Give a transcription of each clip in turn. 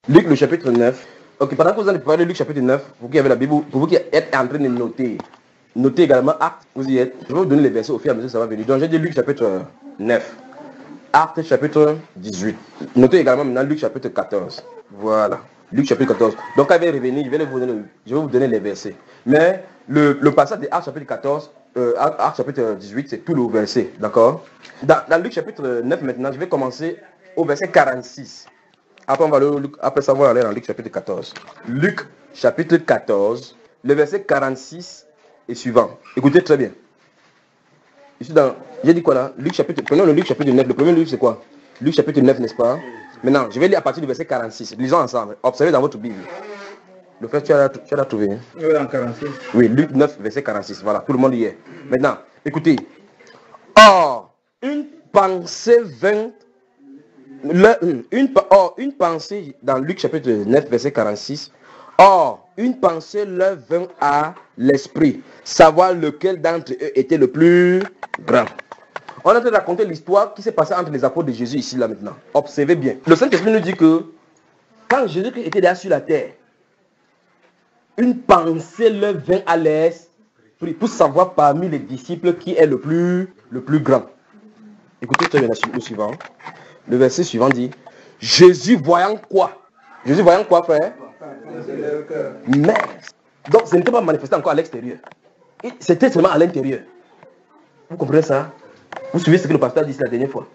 Luc le chapitre 9. Ok, pendant que vous allez parler de Luc chapitre 9, vous qui avez la Bible, pour vous qui êtes en train de noter, notez également Actes, vous y êtes. Je vais vous donner les versets au fur et à mesure que ça va venir. Donc j'ai dit Luc chapitre 9. Actes chapitre 18. Notez également maintenant Luc chapitre 14. Voilà. Luc chapitre 14. Donc quand il va revenir, je vais vous donner les versets. Mais le passage de Actes chapitre 14, Actes chapitre 18, c'est tout le verset. D'accord? Dans Luc chapitre 9 maintenant, je vais commencer au verset 46. Après, on va après ça, on va aller dans Luc chapitre 14. Luc chapitre 14, le verset 46 et suivant. Écoutez très bien. J'ai dit quoi là? Prenons le Luc chapitre 9. Le premier livre c'est quoi? Luc chapitre 9, n'est-ce pas? Maintenant, je vais lire à partir du verset 46. Lisons ensemble. Observez dans votre Bible. Le frère, tu as trouvé. Hein? Oui, en 46. Oui, Luc 9, verset 46. Voilà, tout le monde y est. Maintenant, écoutez. Or, une pensée vint. Une pensée dans Luc chapitre 9, verset 46. Or, une pensée leur vint à l'esprit, savoir lequel d'entre eux était le plus grand. On est en train de raconter l'histoire qui s'est passée entre les apôtres de Jésus ici, là, maintenant. Observez bien. Le Saint-Esprit nous dit que quand Jésus était là sur la terre, une pensée leur vint à l'esprit pour savoir parmi les disciples qui est le plus grand. Écoutez très bien le suivant. Le verset suivant dit, Jésus voyant quoi? Jésus voyant quoi, frère? Mais, donc ce n'était pas manifesté encore à l'extérieur. C'était seulement à l'intérieur. Vous comprenez ça? Vous suivez ce que le pasteur a dit la dernière fois?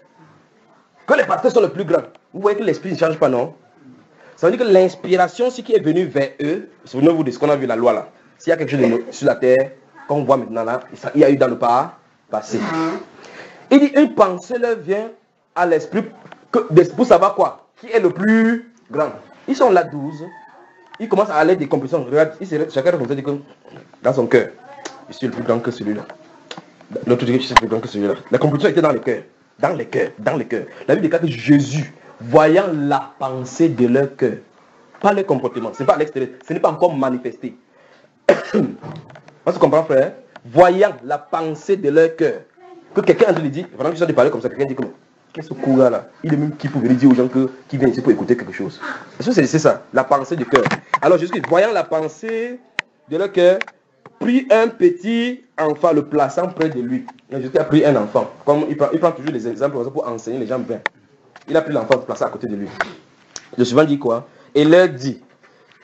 Que les pasteurs sont les plus grands. Vous voyez que l'esprit ne change pas, non? Ça veut dire que l'inspiration, ce qui est venu vers eux, souvenez-vous de ce qu'on a vu la loi là. S'il y a quelque chose sur la terre, qu'on voit maintenant là, il y a eu dans le passé. Il dit, une pensée leur vient à l'esprit pour savoir quoi? Qui est le plus grand? Ils sont là 12. Ils commencent à aller des compétitions. Regarde, chacun dit que dans son cœur, je suis le plus grand que celui-là. L'autre dit que je suis le plus grand que celui-là. La compétition était dans les cœurs. Dans les cœurs. La Bible déclare que Jésus, voyant la pensée de leur cœur, pas leur comportement, ce n'est pas à l'extérieur, ce n'est pas encore manifesté. On se comprend, frère? Voyant la pensée de leur cœur, que quelqu'un lui dit, pendant que je suis de parler comme ça, quelqu'un dit comment? Qu'est-ce que ce courant là? Il est même qui pour venir dire aux gens qui viennent ici pour écouter quelque chose. C'est ça, la pensée du cœur. Alors Jésus, voyant la pensée de leur cœur, prit un petit enfant, le plaçant près de lui. Jésus a pris un enfant. Comme il prend toujours des exemples pour enseigner les gens bien. Il a pris l'enfant, le placé à côté de lui. Le suivant dit quoi? Et leur dit,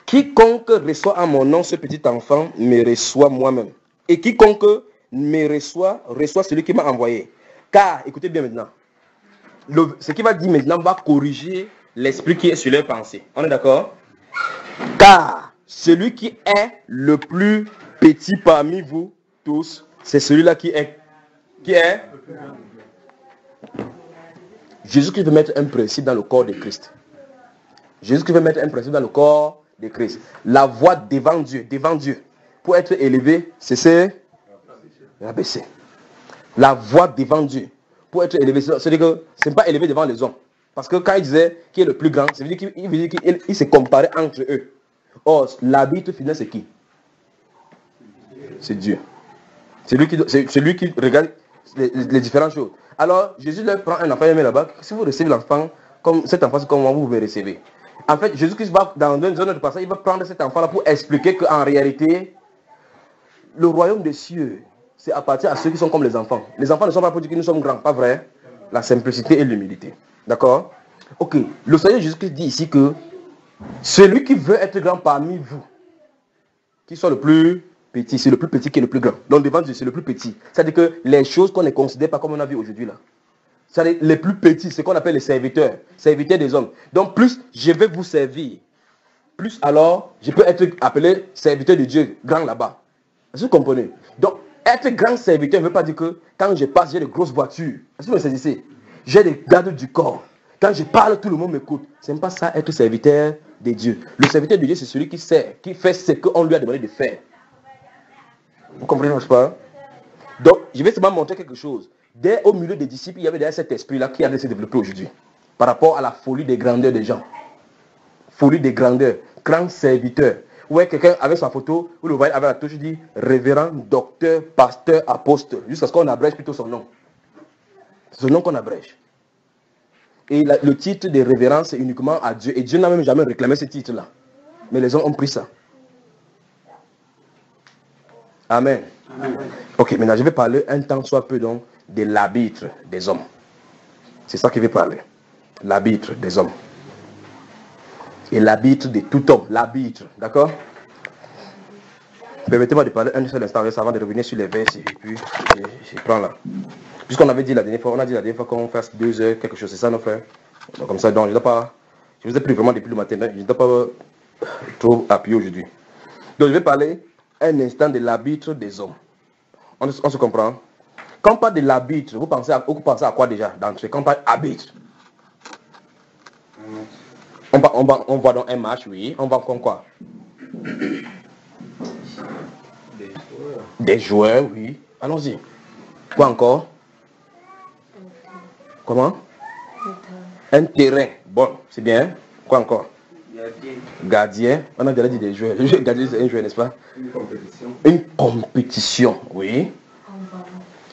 quiconque reçoit en mon nom ce petit enfant me reçoit moi-même. Et quiconque me reçoit celui qui m'a envoyé. Car, écoutez bien maintenant, ce qu'il va dire maintenant va corriger l'esprit qui est sur leur pensée. On est d'accord? Car celui qui est le plus petit parmi vous tous, c'est celui-là qui est. Jésus-Christ veut mettre un principe dans le corps de Christ. Jésus-Christ veut mettre un principe dans le corps de Christ. La voix devant Dieu, pour être élevé, c'est rabaisser. La voix devant Dieu. Pour être élevé, c'est-à-dire que ce n'est pas élevé devant les hommes. Parce que quand il disait qui est le plus grand, ça veut dire qu'il s'est comparé entre eux. Or, l'arbitre final, c'est qui? C'est Dieu. C'est lui qui regarde les différentes choses. Alors, Jésus leur prend un enfant, il met là-bas. Si vous recevez l'enfant, comme cet enfant, c'est comme vous pouvez recevoir. En fait, Jésus-Christ va, dans une zone de passage, il va prendre cet enfant-là pour expliquer qu'en réalité, le royaume des cieux, c'est appartient à ceux qui sont comme les enfants. Les enfants ne sont pas pour dire que nous sommes grands, pas vrai? La simplicité et l'humilité. D'accord? Ok. Le Seigneur Jésus-Christ dit ici que celui qui veut être grand parmi vous, qui soit le plus petit, c'est le plus petit qui est le plus grand. Donc devant Dieu, c'est le plus petit. C'est-à-dire que les choses qu'on ne considère pas comme on a vu aujourd'hui là. C'est-à-dire les plus petits, c'est ce qu'on appelle les serviteurs des hommes. Donc plus je vais vous servir, plus alors je peux être appelé serviteur de Dieu, grand là-bas. Est-ce que vous comprenez? Donc être grand serviteur ne veut pas dire que quand je passe, j'ai de grosses voitures. Est-ce que vous me saisissez? J'ai des gardes du corps. Quand je parle, tout le monde m'écoute. Ce n'est pas ça être serviteur de Dieu. Le serviteur de Dieu, c'est celui qui sert, qui fait ce qu'on lui a demandé de faire. Vous comprenez, n'est-ce pas? Donc, je vais seulement montrer quelque chose. Dès au milieu des disciples, il y avait déjà cet esprit-là qui a de se développer aujourd'hui. Par rapport à la folie des grandeurs des gens. Folie des grandeurs. Grand serviteur. Ouais, quelqu'un avec sa photo, vous le voyez avec la touche, il dit révérend, docteur, pasteur, apôtre. Jusqu'à ce qu'on abrège plutôt son nom. C'est ce nom qu'on abrège. Et le titre de révérence est uniquement à Dieu. Et Dieu n'a même jamais réclamé ce titre-là. Mais les hommes ont pris ça. Amen. Amen. Ok, maintenant je vais parler un temps soit peu donc de l'arbitre des hommes. C'est ça qu'il veut parler. L'arbitre des hommes. Et l'arbitre de tout homme. L'arbitre. D'accord? Permettez-moi de parler un seul instant avant de revenir sur les versets. Et puis, je prends là. Puisqu'on avait dit la dernière fois, qu'on fasse 2 heures, quelque chose, c'est ça nos frères? Donc, comme ça, donc, je vous ai pris vraiment depuis le matin, mais je ne dois pas trop appuyer aujourd'hui. Donc je vais parler un instant de l'arbitre des hommes. On se comprend? Quand on parle de l'arbitre, vous pensez à quoi déjà d'entrée? Quand on parle d'arbitre, on voit dans un match, oui. On voit comme quoi? Des joueurs, oui. Allons-y. Quoi encore? Comment? Un terrain. Bon, c'est bien. Quoi encore? Gardien. On a déjà dit des joueurs. Le gardien, c'est un joueur, n'est-ce pas? Une compétition. Une compétition, oui.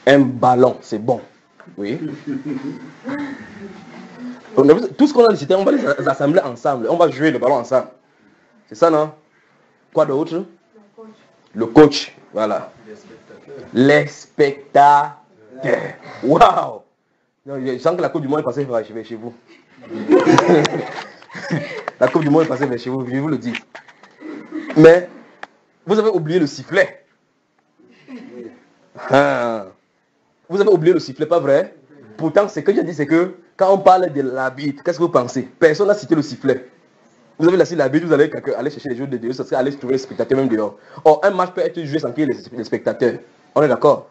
Un ballon, c'est bon. Oui. Tout ce qu'on a cité, on va les assembler ensemble. On va jouer le ballon ensemble. C'est ça, non? Quoi d'autre? Le coach. Voilà. Les spectateurs. Waouh! Je sens que la Coupe du Monde est passée chez vous. La Coupe du Monde est passée chez vous, je vous le dis. Mais vous avez oublié le sifflet. Vous avez oublié le sifflet, pas vrai? Pourtant, ce que j'ai dit, c'est que quand on parle de l'arbitre, qu'est-ce que vous pensez? Personne n'a cité le sifflet. Vous avez laissé l'arbitre, vous allez aller chercher les joueurs de Dieu, ça serait aller trouver les spectateurs même dehors. Or, un match peut être joué sans qu'il y ait les spectateurs. On est d'accord?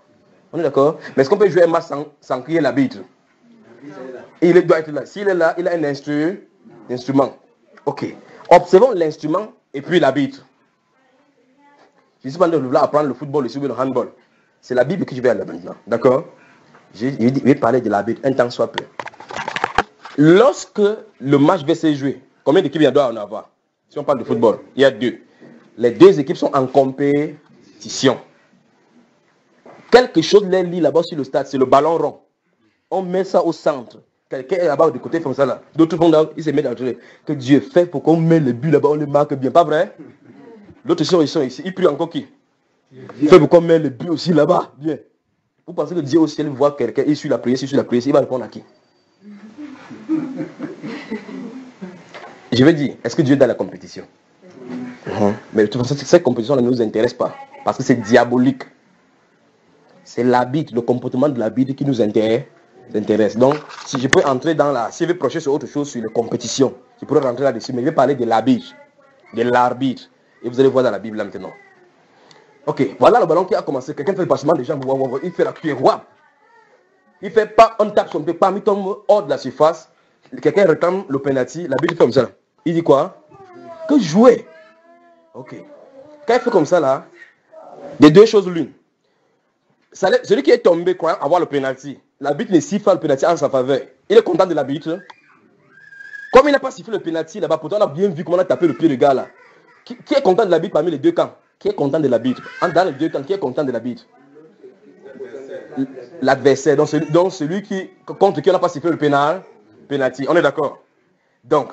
On est d'accord? Mais est-ce qu'on peut jouer un match sans qu'il y ait l'arbitre? Il doit être là. S'il est là, il a un instrument. Ok. Observons l'instrument et puis l'arbitre. Je ne suis pas de vouloir apprendre le football, le handball. C'est la Bible que je vais aller maintenant. D'accord? Je vais parler de l'arbitre, un temps soit peu. Lorsque le match va se jouer, combien d'équipes il doit en avoir? Si on parle de football, il y a 2. Les 2 équipes sont en compétition. Quelque chose les lit là-bas sur le stade, c'est le ballon rond. On met ça au centre. Quelqu'un est là-bas du côté comme ça là. D'autres font là, ils se mettent d'entrer. Que Dieu fait pour qu'on met le but là-bas, on le marque bien, pas vrai? L'autre ils sont ici. Ils prient encore qui? Fait pour qu'on met le but aussi là-bas, bien. Vous pensez que Dieu au ciel voit quelqu'un, il suit la prière, il va répondre à qui? Je vais dire, est-ce que Dieu est dans la compétition? Mais de toute façon, cette compétition ne nous intéresse pas. Parce que c'est diabolique. C'est l'arbitre, le comportement de l'arbitre qui nous intéresse. Donc, si je peux entrer dans la... Si je veux projeter sur autre chose, sur les compétitions, je pourrais rentrer là-dessus. Mais je vais parler de l'arbitre. De l'arbitre. Et vous allez voir dans la Bible là maintenant. Ok, voilà le ballon qui a commencé. Quelqu'un fait le passement des jambes. Il fait la cuillère. Il fait pas, on tape son pied, parmi tombe hors de la surface. Quelqu'un réclame le penalty. L'arbitre fait comme ça. Il dit quoi? Que jouer. Ok. Quand il fait comme ça là, des 2 choses l'une. Celui qui est tombé croyant avoir le penalty, l'arbitre ne siffle pas le penalty en sa faveur. Il est content de l'arbitre. Comme il n'a pas sifflé le penalty là-bas, pourtant on a bien vu comment on a tapé le pied de gars là. Qui est content de l'arbitre parmi les 2 camps? Qui est content de l'arbitre? Dans les 2 camps, qui est content de l'arbitre? L'adversaire. Donc celui contre qui on n'a pas sifflé le penalty. On est d'accord? Donc,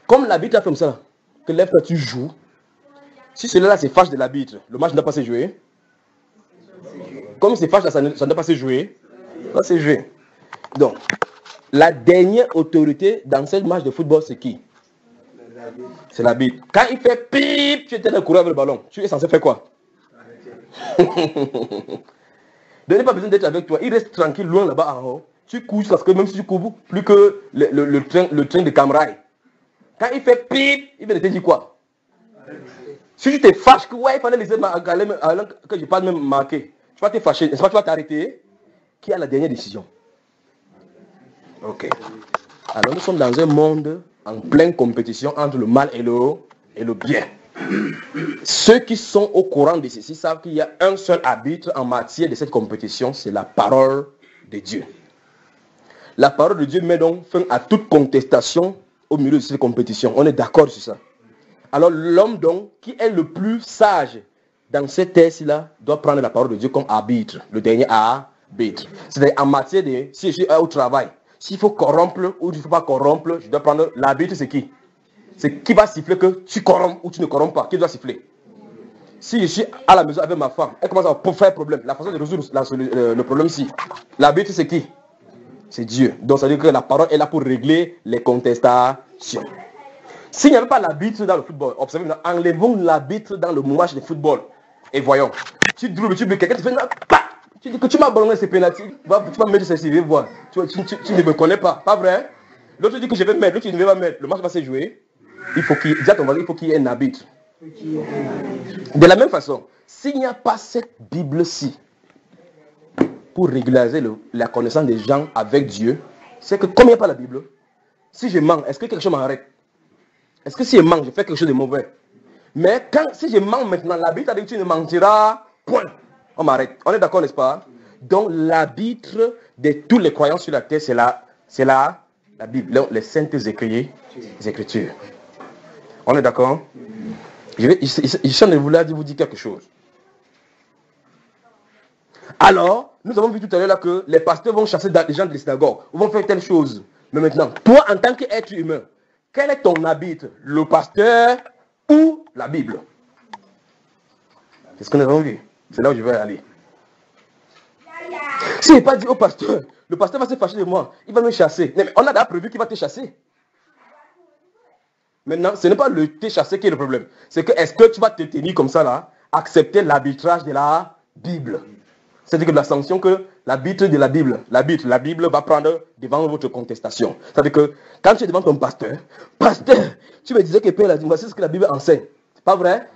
comme l'arbitre a fait comme ça, que lève-toi tu joues, si celui-là se fâche de l'arbitre, le match ne doit pas se jouer. Comme il se fâche, ça ne doit pas se jouer. Ça doit se jouer. Donc, la dernière autorité dans ce match de football, c'est qui? C'est l'arbitre. Quand il fait pip, tu es en train de courir avec le ballon. Tu es censé faire quoi? Il n'a pas besoin d'être avec toi. Il reste tranquille, loin là-bas en haut. Tu cours parce que même si tu cours plus que le train de Camrail. Quand il fait pip, il va te dire quoi? Si tu te fâches, que ouais, il fallait laisser que je parle même marqué. Tu vas te fâcher, n'est-ce pas? Tu vas t'arrêter. Qui a la dernière décision? Ok. Alors nous sommes dans un monde en pleine compétition entre le mal et le bien. Ceux qui sont au courant de ceci savent qu'il y a un seul arbitre en matière de cette compétition, c'est la parole de Dieu. La parole de Dieu met donc fin à toute contestation au milieu de cette compétition. On est d'accord sur ça. Alors l'homme donc qui est le plus sage dans cette thèse-là doit prendre la parole de Dieu comme arbitre, le dernier arbitre. C'est-à-dire en matière de, si je suis au travail, s'il faut corrompre ou il ne faut pas corrompre, je dois prendre l'arbitre, c'est qui? C'est qui va siffler que tu corrompes ou tu ne corrompes pas. Qui doit siffler? Si je suis à la maison avec ma femme, elle commence à faire problème. La façon de résoudre le problème, si. L'arbitre, c'est qui? C'est Dieu. Donc, ça veut dire que la parole est là pour régler les contestations. S'il n'y avait pas l'arbitre dans le football, observez, enlevons l'arbitre dans le match de football. Et voyons. Tu dribbles, tu quelqu'un, tu fais tu dis que tu m'as abandonné ces pénaltys. Tu vas mettre ceci, viens voir. Tu ne me connais pas. Pas vrai? L'autre dit que je vais mettre, l'autre tu ne vais pas mettre. Le match va se jouer. Il faut qu'il y ait un arbitre. De la même façon, s'il n'y a pas cette Bible-ci pour régulariser la connaissance des gens avec Dieu, c'est que comme il n'y a pas la Bible, si je mens, est-ce que quelque chose m'arrête? Est-ce que si je mens, je fais quelque chose de mauvais? Mais si je mens maintenant, l'arbitre a dit que tu ne mentiras, point. On m'arrête. On est d'accord, n'est-ce pas? Donc l'arbitre de tous les croyants sur la terre, c'est la Bible, les saintes écritures. On est d'accord? Je voulais vous dire quelque chose. Alors, nous avons vu tout à l'heure là que les pasteurs vont chasser les gens de la synagogue, ou vont faire telle chose. Mais maintenant, toi en tant qu'être humain, quel est ton arbitre? Le pasteur ou la Bible? C'est ce que nous avons vu. C'est là où je vais aller. Si je n'ai pas dit au pasteur, le pasteur va se fâcher de moi, il va me chasser. Mais on a déjà prévu qu'il va te chasser. Maintenant, ce n'est pas le te chasser qui est le problème. C'est que est-ce que tu vas te tenir comme ça là, accepter l'arbitrage de la Bible? C'est-à-dire que la sanction que l'arbitre de la Bible va prendre devant votre contestation. C'est-à-dire que quand tu es devant ton pasteur, tu me disais que Père a dit, voici ce que la Bible enseigne. C'est pas vrai?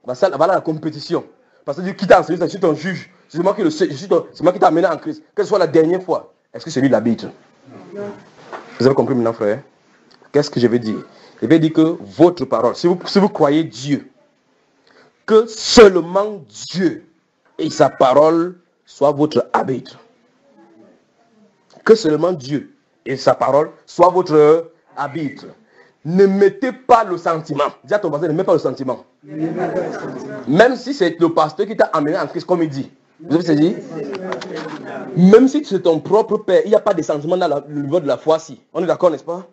Voilà la compétition. Parce que qui t'a enseigné, c'est ton juge. C'est moi qui t'a amené en Christ. Que ce soit la dernière fois. Est-ce que c'est lui l'arbitre? Vous avez compris maintenant, frère? Qu'est-ce que je vais dire? Je vais dire que votre parole, si vous croyez Dieu, que seulement Dieu et sa parole soient votre arbitre. Que seulement Dieu et sa parole soient votre arbitre. Ne mettez pas le sentiment. Dis à ton pasteur, ne mets pas le sentiment. Même si c'est le pasteur qui t'a amené en Christ, comme il dit. Vous avez saisi? Même si c'est ton propre père, il n'y a pas de sentiment dans le niveau de la foi. Si. On est d'accord, n'est-ce pas?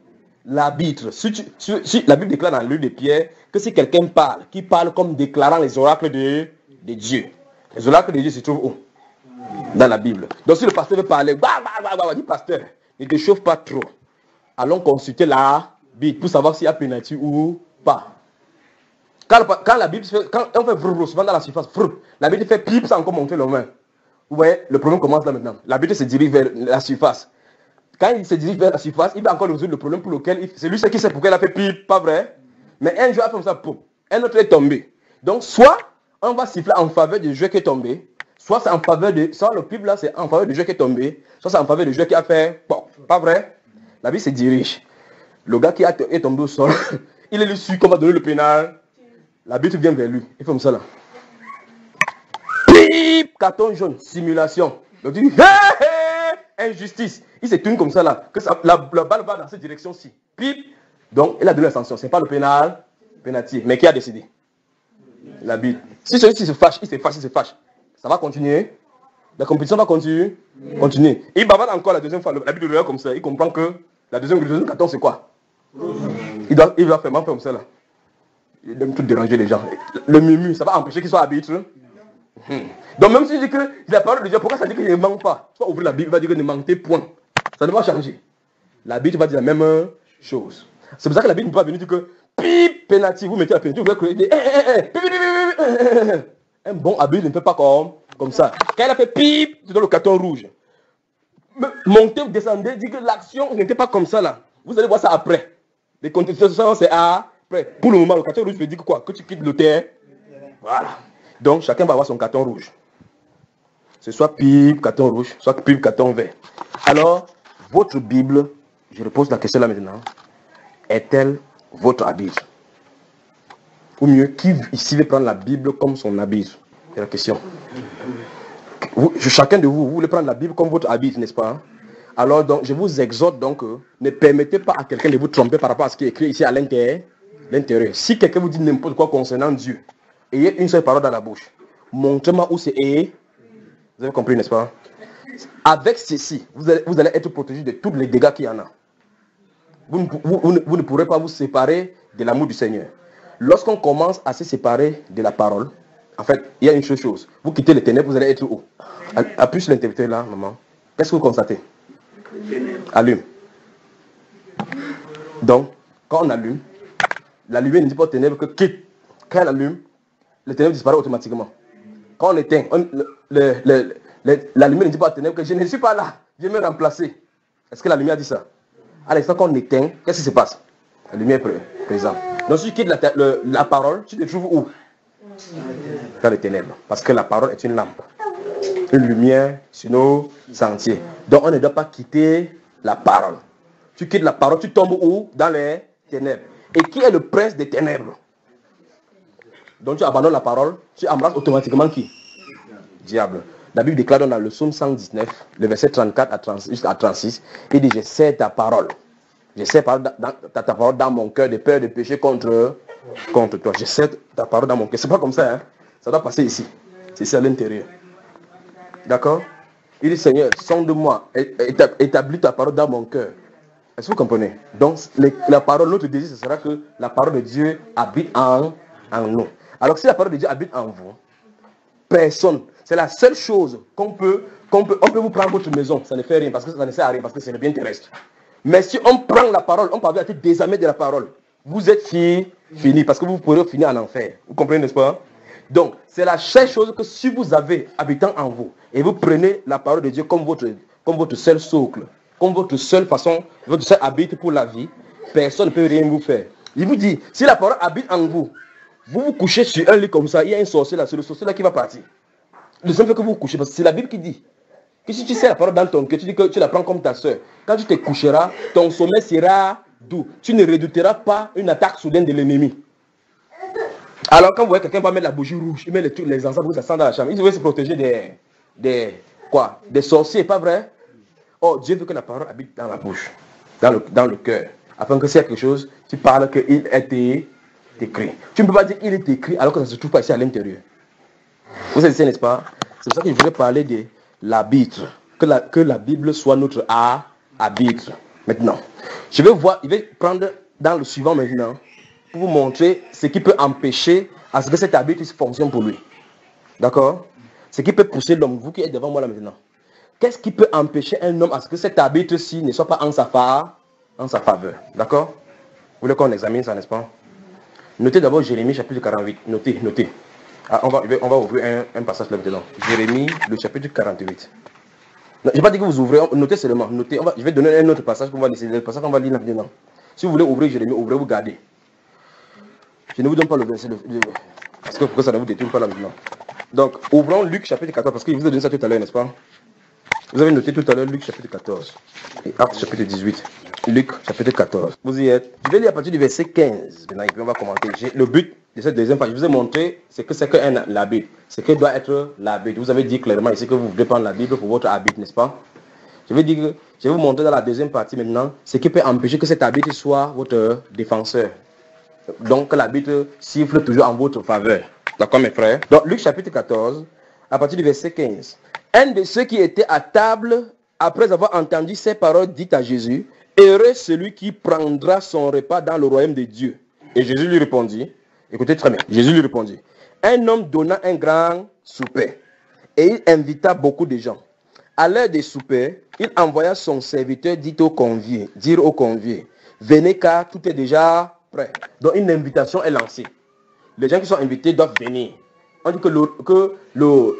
L'arbitre. Si la Bible déclare dans le livre de Pierre que si quelqu'un parle, qui parle comme déclarant les oracles de Dieu. Les oracles de Dieu se trouvent où? Dans la Bible. Donc si le pasteur veut parler, dis pasteur, ne te chauffe pas trop. Allons consulter la Bible pour savoir s'il y a pénalty ou pas. Quand la Bible quand on fait vrr, souvent dans la surface, la Bible fait pip sans encore monter les mains. Vous voyez, le problème commence là maintenant. La Bible se dirige vers la surface. Quand il se dirige vers la surface, il va encore résoudre le problème pour lequel c'est lui qui sait pourquoi il a fait pip, pas vrai? Mais un joueur a fait comme ça, poum. Un autre est tombé. Donc soit on va siffler en faveur du joueur qui est tombé, soit c'est en faveur de, soit le pip là c'est en faveur du joueur qui est tombé, soit c'est en faveur du joueur qui a fait pop. Pas vrai? La Bible se dirige. Le gars qui est tombé au sol, il est su qu'on va donner le pénal. L'arbitre vient vers lui. Il fait comme ça là. Pip! Carton jaune. Simulation. Donc il dit injustice. Il se tourne comme ça là. Que la balle va dans cette direction-ci. Pip! Donc il a donné la sanction. Ce n'est pas le pénal. Pénalty. Mais qui a décidé? L'arbitre. Si celui-ci se fâche, il se fâche. Ça va continuer. La compétition va continuer. Il bavade encore la deuxième fois. L'arbitre le regarde comme ça. Il comprend que la deuxième carton c'est quoi? Il va faire comme ça là. Il aime tout déranger les gens. Le murmure, ça va empêcher qu'il soit arbitre. Donc même si je dis que la parole de Dieu, pourquoi ça dit qu'il ne ment pas? Tu vas ouvrir la Bible, il va dire que ne mentez point. Ça ne va changer. L'arbitre va dire la même chose. C'est pour ça que la Bible ne peut pas venir dire que pip, pénalty, vous mettez la pénalty, vous voulez que un bon arbitre ne fait pas comme ça. Quand il a fait pip, tu donnes le carton rouge. Montez ou descendez, dit que l'action n'était pas comme ça là. Vous allez voir ça après. Les contestations, c'est après. Pour le moment, le carton rouge veut dire quoi? Que tu quittes le terrain. Voilà. Donc, chacun va avoir son carton rouge. C'est soit pipe, carton rouge, soit pipe, carton vert. Alors, votre Bible, je repose la question là maintenant, est-elle votre arbitre? Ou mieux, qui ici veut prendre la Bible comme son arbitre? C'est la question. Chacun de vous, vous voulez prendre la Bible comme votre arbitre, n'est-ce pas? Alors, donc, je vous exhorte donc, ne permettez pas à quelqu'un de vous tromper par rapport à ce qui est écrit ici à l'intérieur. Si quelqu'un vous dit n'importe quoi concernant Dieu, ayez une seule parole dans la bouche. Montrez-moi où c'est et. Vous avez compris, n'est-ce pas? Avec ceci, vous allez être protégé de tous les dégâts qu'il y en a. Vous ne pourrez pas vous séparer de l'amour du Seigneur. Lorsqu'on commence à se séparer de la parole, en fait, il y a une seule chose. Vous quittez les ténèbres, vous allez être où? Appuie sur l'interrupteur là, maman. Qu'est-ce que vous constatez? Allume. Donc, quand on allume, la lumière ne dit pas aux ténèbres que quitte. Quand elle allume, les ténèbres disparaissent automatiquement. Quand on éteint, la lumière ne dit pas aux ténèbres que je ne suis pas là, viens me remplacer. Est-ce que la lumière dit ça? À l'instant qu'on éteint, qu'est-ce qui se passe? La lumière est présente. Donc si tu quittes la parole, tu te trouves où? Dans les ténèbres. Parce que la parole est une lampe. Une lumière sur nos sentiers. Donc on ne doit pas quitter la parole. Tu quittes la parole, tu tombes où? Dans les ténèbres. Et qui est le prince des ténèbres? Donc tu abandonnes la parole, tu embrasses automatiquement qui? Diable. La Bible déclare dans le psaume 119, le verset 34 à 36, il dit: je sais ta parole. Je sais ta parole dans mon cœur, de peur de pécher contre toi. Je sais ta parole dans mon cœur. C'est pas comme ça, hein? Ça doit passer ici. C'est ici à l'intérieur. D'accord? Il dit: Seigneur, sonde-moi, établis ta parole dans mon cœur. Est-ce que vous comprenez? Donc, la parole, notre désir, ce sera que la parole de Dieu habite en nous. Alors, si la parole de Dieu habite en vous, personne, c'est la seule chose on peut vous prendre votre maison, ça ne fait rien, parce que ça ne sert à rien, parce que c'est le bien terrestre. Mais si on prend la parole, on parvient à être désarmé de la parole, vous êtes fini, parce que vous pourrez finir en enfer. Vous comprenez, n'est-ce pas? Donc, c'est la seule chose que si vous avez habitant en vous, et vous prenez la parole de Dieu comme votre seul socle, comme votre seule façon, votre seul habit pour la vie, personne ne peut rien vous faire. Il vous dit, si la parole habite en vous, vous vous couchez sur un lit comme ça, il y a un sorcier là, c'est le sorcier là qui va partir. Le seul fait que vous vous couchez, parce que c'est la Bible qui dit que si tu sais la parole dans ton cœur, tu dis que tu la prends comme ta soeur. Quand tu te coucheras, ton sommeil sera doux. Tu ne redouteras pas une attaque soudaine de l'ennemi. Alors quand vous voyez quelqu'un va mettre la bougie rouge, il met les encens pour que ça sent dans la chambre, il veut se protéger des sorciers, pas vrai? Oh, Dieu veut que la parole habite dans la bouche, dans le cœur, afin que s'il y a quelque chose, tu parles qu'il est écrit. Tu ne peux pas dire qu'il est écrit alors que ça ne se trouve pas ici à l'intérieur. Vous savez, n'est-ce pas? C'est pour ça que je voulais parler de l'arbitre. Que la Bible soit notre arbitre. Maintenant, je vais prendre dans le suivant maintenant pour vous montrer ce qui peut empêcher à ce que cet arbitre fonctionne pour lui. D'accord? Ce qui peut pousser l'homme, vous qui êtes devant moi là maintenant. Qu'est-ce qui peut empêcher un homme à ce que cet arbitre-ci ne soit pas en sa faveur? D'accord? Vous voulez qu'on examine ça, n'est-ce pas? Notez d'abord Jérémie chapitre 48. Notez. Ah, on va ouvrir un passage là maintenant. Jérémie, le chapitre 48. Je ne vais pas dire que vous ouvrez, notez seulement. Notez, je vais donner un autre passage qu'on va laisser. Le passage qu'on va lire là maintenant. Si vous voulez ouvrir Jérémie, ouvrez, vous gardez. Je ne vous donne pas le verset parce que ça ne vous détruit pas là maintenant. Donc, ouvrons Luc chapitre 14, parce que je vous ai donné ça tout à l'heure, n'est-ce pas? Vous avez noté tout à l'heure Luc chapitre 14 et Actes chapitre 18. Luc chapitre 14. Vous y êtes. Je vais lire à partir du verset 15. Maintenant, on va commenter. Le but de cette deuxième page, je vous ai montré ce que c'est qu'un l'arbitre. Ce que doit être l'arbitre. Vous avez dit clairement ici que vous voulez prendre la Bible pour votre arbitre, n'est-ce pas? Je vais vous montrer dans la deuxième partie maintenant ce qui peut empêcher que cet arbitre soit votre défenseur. Donc, que l'arbitre siffle toujours en votre faveur. D'accord, mes frères? Donc, Luc chapitre 14, à partir du verset 15. Un de ceux qui étaient à table, après avoir entendu ces paroles dites à Jésus, heureux celui qui prendra son repas dans le royaume de Dieu. Et Jésus lui répondit, écoutez très bien, Jésus lui répondit, un homme donna un grand souper, et il invita beaucoup de gens. À l'heure des soupers, il envoya son serviteur dire aux conviés, venez car tout est déjà prêt. Donc une invitation est lancée. Les gens qui sont invités doivent venir. On dit que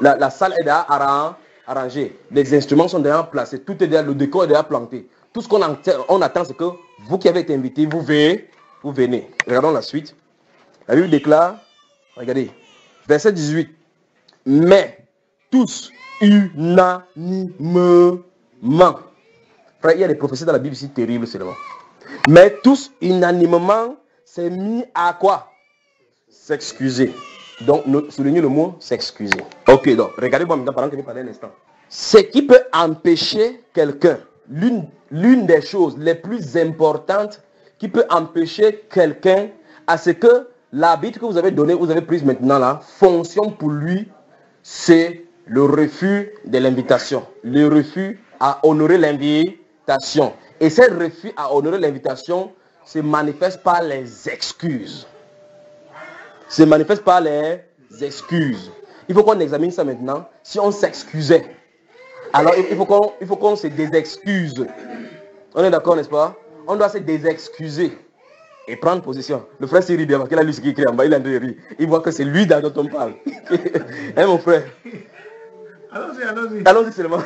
la salle est déjà arrangée. Les instruments sont déjà placés. Tout est déjà, le décor est déjà planté. Tout ce qu'on attend, c'est que vous qui avez été invités, vous venez. Regardons la suite. La Bible déclare, regardez, verset 18. Mais tous unanimement. Frère, il y a des prophéties dans la Bible ici terribles seulement. Mais tous unanimement s'est mis à quoi? S'excuser. Donc, soulignez le mot s'excuser. Ok, donc, regardez-moi maintenant pendant que je vais parler un instant. Ce qui peut empêcher quelqu'un, l'une des choses les plus importantes qui peut empêcher quelqu'un à ce que l'arbitre que vous avez donné, vous avez prise maintenant là, fonctionne pour lui, c'est le refus de l'invitation, le refus à honorer l'invitation. Et ce refus à honorer l'invitation se manifeste par les excuses. Se manifeste par les excuses. Il faut qu'on examine ça maintenant. Si on s'excusait, alors il faut qu'on se désexcuse. On est d'accord, n'est-ce pas? On doit se désexcuser et prendre position. Le frère s'y rit bien parce qu'il a lu ce qui est écrit en bas, il a ri. Il voit que c'est lui dont on parle. Hein, mon frère? Allons-y seulement.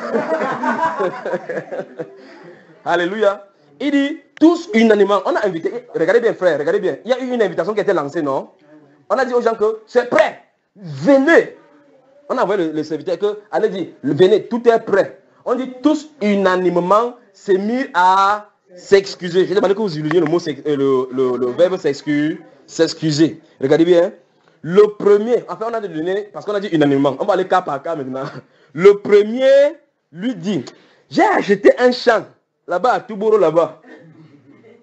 Alléluia. Il dit, tous unanimement, on a invité, regardez bien frère, regardez bien. Il y a eu une invitation qui a été lancée, non? On a dit aux gens que c'est prêt, venez. On a envoyé le serviteur que, allez dire, venez, tout est prêt. On dit tous unanimement, c'est mis à s'excuser. J'ai demandé que vous utilisiez le mot, le verbe s'excuser. Regardez bien. Le premier, enfin on a donné, parce qu'on a dit unanimement, on va aller cas par cas maintenant. Le premier lui dit, j'ai acheté un champ là-bas à Touboro là-bas.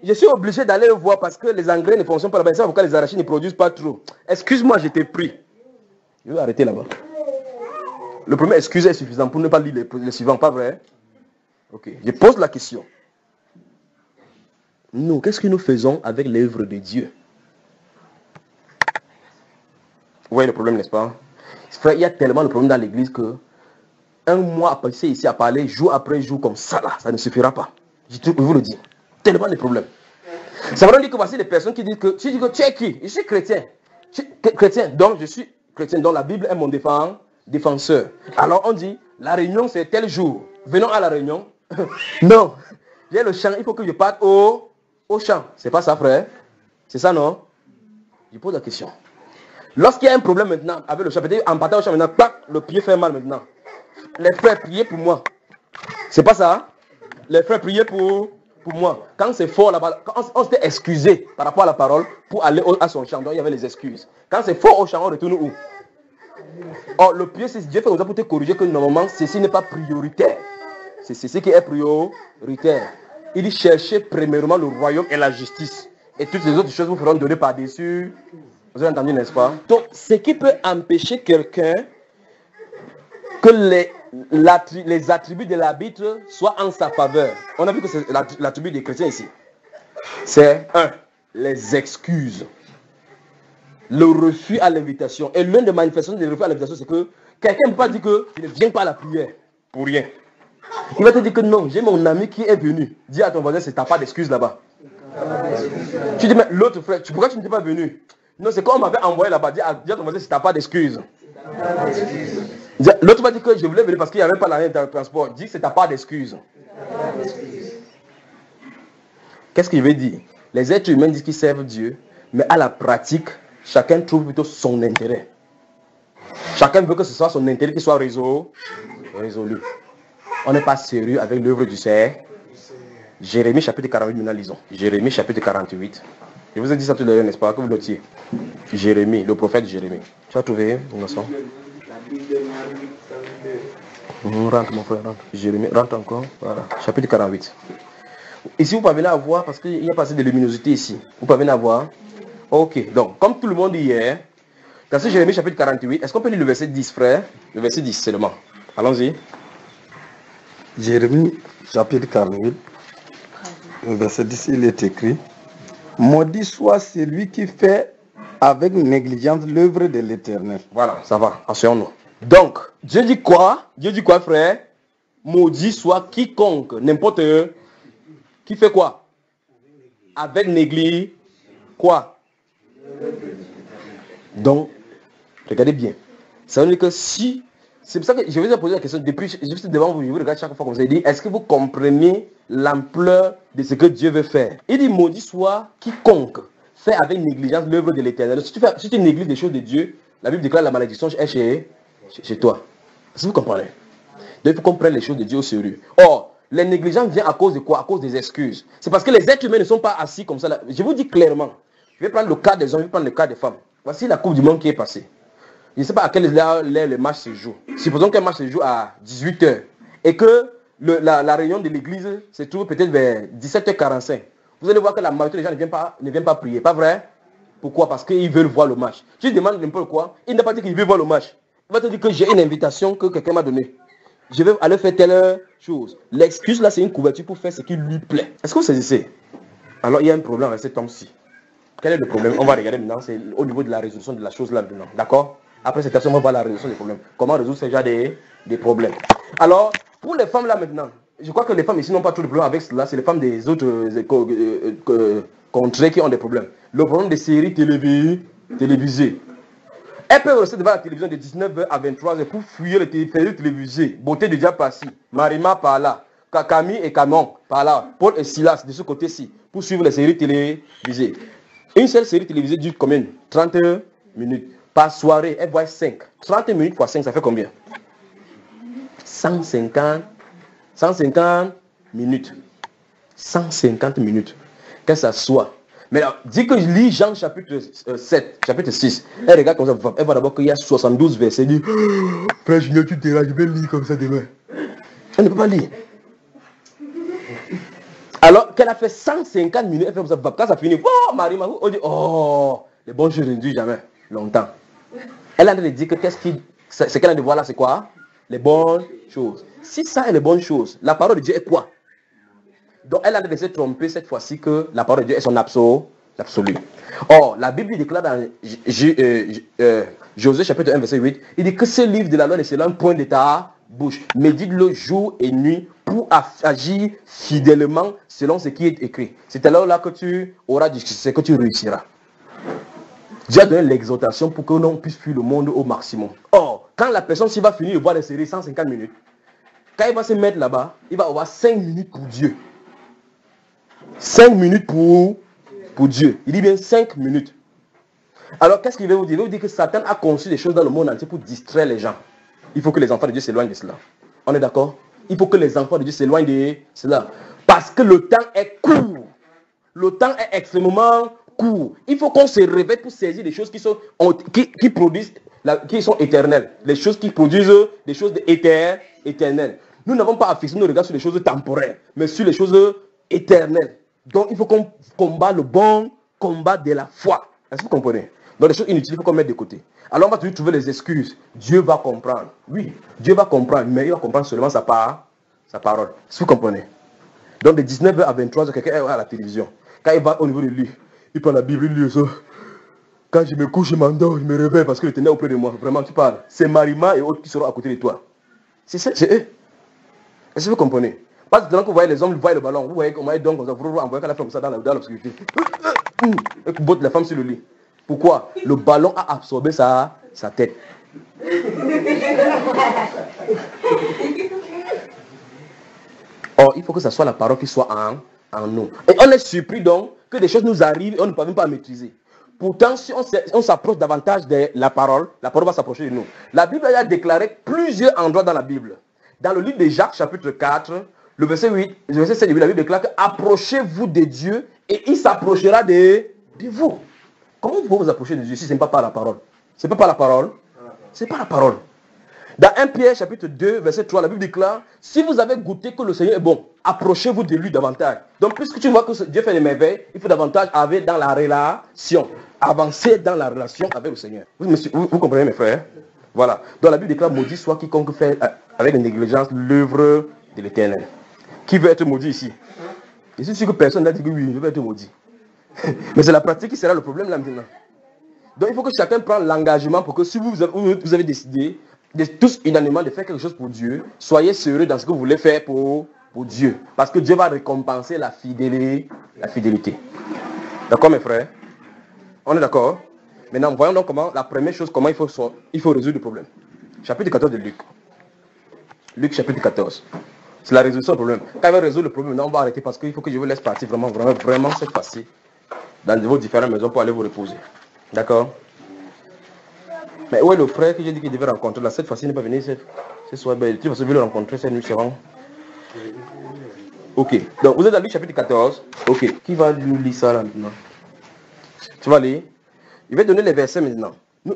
Je suis obligé d'aller le voir parce que les engrais ne fonctionnent pas là-bas. C'est pourquoi les arachides ne produisent pas trop. Excuse-moi, je t'ai pris. Je vais arrêter là-bas. Le premier excuse est suffisant pour ne pas lire le suivant, pas vrai? Ok, je pose la question. Nous, qu'est-ce que nous faisons avec l'œuvre de Dieu? Vous voyez le problème, n'est-ce pas? Frère, il y a tellement de problèmes dans l'église que un mois à passer ici à parler jour après jour comme ça là, ça ne suffira pas. Je vous le dis. Tellement de problèmes. Ça veut dire que voici les personnes qui disent que tu dis que tu es qui? Je suis chrétien. Chrétien, donc je suis chrétien, donc la Bible est mon défenseur. Alors on dit, la réunion c'est tel jour. Venons à la réunion. Non, j'ai le champ, il faut que je parte au champ. C'est pas ça, frère? C'est ça, non? Je pose la question. Lorsqu'il y a un problème maintenant avec le champ, peut-être en partant au champ maintenant, clac, le pied fait mal maintenant. Les frères, priez pour moi. C'est pas ça? Les frères, priez pour moi. Quand c'est fort là-bas, quand on s'était excusé par rapport à la parole pour aller à son champ, donc il y avait les excuses. Quand c'est fort au champ, on retourne où? Or, le pied, c'est Dieu fait comme ça pour te corriger que normalement, ceci n'est pas prioritaire. C'est ce qui est prioritaire. Il dit cherchez premièrement le royaume et la justice. Et toutes les autres choses vous feront donner par-dessus. Vous avez entendu, n'est-ce pas? Donc, ce qui peut empêcher quelqu'un que les attributs de l'arbitre soient en sa faveur. On a vu que c'est l'attribut des chrétiens ici. C'est les excuses. Le refus à l'invitation. Et l'une des manifestations du refus à l'invitation, c'est que quelqu'un ne peut pas dire que tu ne viens pas à la prière pour rien. Il va te dire que non, j'ai mon ami qui est venu. Dis à ton voisin, c'est ta part d'excuse là-bas. Tu dis, mais l'autre frère, pourquoi tu n'étais pas venu? Non, c'est comme on m'avait envoyé là-bas. Dis à ton voisin, c'est ta part d'excuse. L'autre va dire que je voulais venir parce qu'il n'y avait pas l'argent de transport. Dis que c'est ta part d'excuse. Qu'est-ce qu'il veut dire? Les êtres humains disent qu'ils servent Dieu, mais à la pratique, chacun trouve plutôt son intérêt. Chacun veut que ce soit son intérêt qui soit résolu. On n'est pas sérieux avec l'œuvre du Seigneur. Jérémie chapitre 48, maintenant lisons. Jérémie chapitre 48. Je vous ai dit ça tout à l'heure, n'est-ce pas, que vous notiez. Jérémie, le prophète Jérémie. Tu as trouvé, innocent? Rentre mon frère, rentre. Jérémie, rentre encore. Voilà, chapitre 48. Ici, vous pouvez venir à voir, parce qu'il y a pas assez de luminosité ici. Vous pouvez venir à voir. Ok, donc, comme tout le monde hier, dans ce Jérémie chapitre 48, est-ce qu'on peut lire le verset 10, frère? Le verset 10 seulement. Allons-y. Jérémie chapitre 48, le verset 10, il est écrit: maudit soit celui qui fait avec négligence l'œuvre de l'Éternel. Voilà, ça va, asseyons-nous. Donc, Dieu dit quoi? Dieu dit quoi, frère? Maudit soit quiconque, n'importe qui fait quoi? Avec négligence, quoi? Donc, regardez bien. Ça veut dire que si, c'est pour ça que je vais vous poser la question, depuis, je suis devant vous, je vous regarde chaque fois comme ça, il dit, est-ce que vous comprenez l'ampleur de ce que Dieu veut faire? Il dit, maudit soit quiconque fait avec négligence l'œuvre de l'Éternel. Si tu négliges les choses de Dieu, la Bible déclare la malédiction est chez toi. Est-ce que vous comprenez? Donc il faut qu'on prenne les choses de Dieu au sérieux. Or, les négligences viennent à cause de quoi? À cause des excuses. C'est parce que les êtres humains ne sont pas assis comme ça. Là. Je vous dis clairement, je vais prendre le cas des hommes, je vais prendre le cas des femmes. Voici la Coupe du Monde qui est passée. Je ne sais pas à quelle heure le match se joue. Supposons qu'un match se joue à 18h et que la réunion de l'église se trouve peut-être vers 17h45. Vous allez voir que la majorité des gens ne viennent pas prier. Pas vrai? Pourquoi? Parce qu'ils veulent voir le match. Si je demande n'importe quoi, il n'a pas dit qu'il veut voir le match. Il va te dire que j'ai une invitation que quelqu'un m'a donnée. Je vais aller faire telle chose. L'excuse là, c'est une couverture pour faire ce qui lui plaît. Est-ce que vous saisissez? Alors il y a un problème avec cet homme-ci. Quel est le problème? On va regarder maintenant, c'est au niveau de la résolution de la chose là maintenant. D'accord? Après cette action, on va voir la résolution des problèmes. Comment résoudre ce genre des problèmes. Alors, pour les femmes là maintenant, je crois que les femmes ici n'ont pas trop de problèmes avec cela. C'est les femmes des autres contrées qui ont des problèmes. Le problème des séries télévisées. Elles peuvent rester devant la télévision de 19h à 23h pour fuir les séries télévisées. Beauté de Diapassi, Marima par là, Camille et Camon par là, Paul et Silas de ce côté-ci, pour suivre les séries télévisées. Une seule série télévisée dure combien? 30 minutes. Par soirée, elle voit 5. 30 minutes fois 5, ça fait combien? 150 minutes. 150 minutes. Qu'elle s'assoit. Mais là, dis que je lis Jean chapitre 7, chapitre 6. Elle regarde comme ça, elle voit d'abord qu'il y a 72 versets. Elle dit, Frère Junior, tu diras, je vais lire comme ça demain. Elle ne peut pas lire. Alors qu'elle a fait 150 minutes, elle fait comme ça, quand ça finit, oh Marie, on dit, oh, les bonnes choses ne durent jamais longtemps. Elle a de dire que ce qu'elle a de voir là, c'est quoi? Les bonnes choses. Si ça est les bonnes choses, la parole de Dieu est quoi? Donc elle a de se tromper cette fois-ci que la parole de Dieu est son absolu. Or, la Bible déclare dans Josué chapitre 1, verset 8, il dit que ce livre de la loi ne sera un point de ta bouche. Médite-le jour et nuit pour agir fidèlement selon ce qui est écrit. C'est alors là que tu auras du succès, que tu réussiras. Dieu a donné l'exhortation pour que l'on puisse fuir le monde au maximum. Or, quand la personne s'il va finir de voir les séries 150 minutes, quand il va se mettre là-bas, il va avoir 5 minutes pour Dieu. 5 minutes pour Dieu. Il dit bien 5 minutes. Alors, qu'est-ce qu'il veut vous dire? Il veut vous dire que Satan a conçu des choses dans le monde entier pour distraire les gens. Il faut que les enfants de Dieu s'éloignent de cela. On est d'accord? Il faut que les enfants de Dieu s'éloignent de cela. Parce que le temps est court. Le temps est extrêmement court. Il faut qu'on se réveille pour saisir des choses qui sont éternelles. Les choses qui produisent des choses éternelles. Nous n'avons pas à fixer nos regards sur les choses temporaires, mais sur les choses éternelles. Donc il faut qu'on combat le bon combat de la foi. Est-ce que vous comprenez? Donc les choses inutiles, il faut qu'on mette de côté. Alors on va toujours trouver les excuses. Dieu va comprendre. Oui, Dieu va comprendre, mais il va comprendre seulement sa parole. Est-ce que vous comprenez? Donc de 19h à 23h, quelqu'un est à la télévision. Quand il va au niveau de lui, il prend la Bible, il lit ça. Quand je me couche, je m'endors, je me réveille parce que le Ténèbre auprès de moi. Vraiment, tu parles. C'est Marima et autres qui seront à côté de toi. C'est eux. Est-ce que vous comprenez? Parce que que vous voyez les hommes, vous voyez le ballon, vous voyez comment ils donnent comme ça, vous envoyez la femme comme ça dans l'obscurité. Et vous botte la femme sur le lit. Pourquoi? Le ballon a absorbé sa tête. Or, il faut que ce soit la parole qui soit en nous. Et on est surpris donc que des choses nous arrivent et on ne peut même pas maîtriser. Pourtant, si on s'approche davantage de la parole va s'approcher de nous. La Bible a déclaré plusieurs endroits dans la Bible. Dans le livre de Jacques, chapitre 4, le verset 8, le verset 7, la Bible déclare que approchez-vous de Dieu et il s'approchera de vous. Comment vous pouvez vous approcher de Dieu si ce n'est pas par la parole? Ce n'est pas par la parole? Ce n'est pas la parole. Dans 1 Pierre chapitre 2, verset 3, la Bible déclare, si vous avez goûté que le Seigneur est bon, approchez-vous de lui davantage. Donc, puisque tu vois que Dieu fait des merveilles, il faut davantage aller dans la relation, avancer dans la relation avec le Seigneur. Vous comprenez, mes frères? Voilà. Donc, la Bible déclare, maudit soit quiconque fait avec négligence l'œuvre de l'Éternel. Qui veut être maudit ici? Je suis sûr que personne n'a dit que oui, je veux être maudit. Mais c'est la pratique qui sera le problème là maintenant. Donc, il faut que chacun prenne l'engagement pour que si vous avez décidé tous unanimement de faire quelque chose pour Dieu, soyez sérieux dans ce que vous voulez faire pour Dieu. Parce que Dieu va récompenser la fidélité. D'accord, mes frères? On est d'accord? Maintenant, voyons donc comment, la première chose, comment il faut résoudre le problème. Chapitre 14 de Luc. Luc chapitre 14. C'est la résolution du problème. Quand il va résoudre le problème, maintenant on va arrêter parce qu'il faut que je vous laisse partir vraiment cette fois-ci dans vos différentes maisons pour aller vous reposer. D'accord? Mais où est le frère que j'ai dit qu'il devait rencontrer là? Cette fois-ci, il n'est pas venu ce soir. Tu vas le rencontrer cette nuit, c'est bon? Ok. Donc, vous êtes dans Luc chapitre 14. Ok. Qui va nous lire ça là maintenant? Tu vas lire? Il va donner les versets maintenant.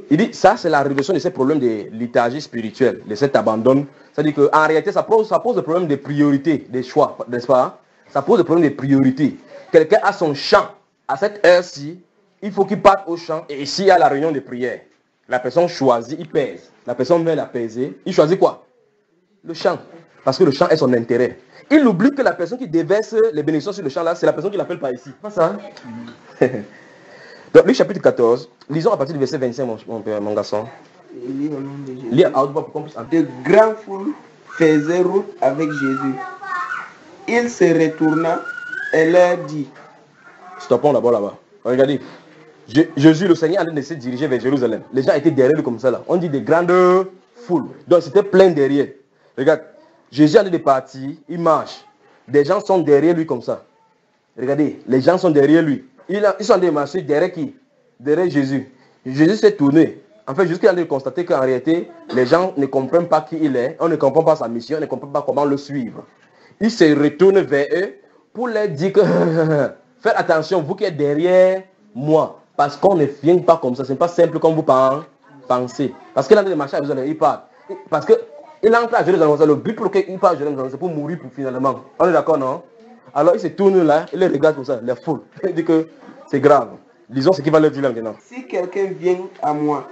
Il dit, ça c'est la résolution de ces problèmes de léthargie spirituelle, de cet abandon. C'est-à-dire qu'en réalité, ça pose le problème des priorités, des choix, n'est-ce pas? Ça pose le problème des priorités. Quelqu'un a son champ. À cette heure-ci, il faut qu'il parte au champ et ici, il y a la réunion de prière. la personne choisit, il pèse. La personne vient l'apaiser. Il choisit quoi? Le champ. Parce que le champ est son intérêt. Il oublie que la personne qui déverse les bénédictions sur le champ là, c'est la personne qui l'appelle par ici. Pas ça, hein? Donc, Luc chapitre 14, lisons à partir du verset 25, mon garçon. Lis au nom de Jésus. Lis à haute voix pour qu'on puisse entendre. De grandes foules faisaient route avec Jésus. Il se retourna et leur dit. Stoppons d'abord là-bas. Regardez. Jésus, le Seigneur, allait se diriger vers Jérusalem. Les gens étaient derrière lui comme ça là. On dit des grandes foules. Donc c'était plein derrière. Regarde. Jésus allait de partir, il marche. Des gens sont derrière lui comme ça. Regardez, les gens sont derrière lui. Ils sont allés marcher derrière qui? Derrière Jésus. Jésus s'est tourné. En fait, jusqu'à aller constater qu'en réalité, les gens ne comprennent pas qui il est, on ne comprend pas sa mission, on ne comprend pas comment le suivre. Il se retourne vers eux pour leur dire que faites attention, vous qui êtes derrière moi, parce qu'on ne vient pas comme ça, ce n'est pas simple comme vous pensez. Parce qu'il a de marcher à Jérusalem, il part. Parce qu'il entre à Jérusalem, le but pour lequel il part à Jérusalem, c'est pour mourir finalement. On est d'accord, non? Alors il se tourne là, il les regarde comme ça, les foules. Il dit que c'est grave. Lisons ce qu'il va leur dire là maintenant. Si quelqu'un vient à moi,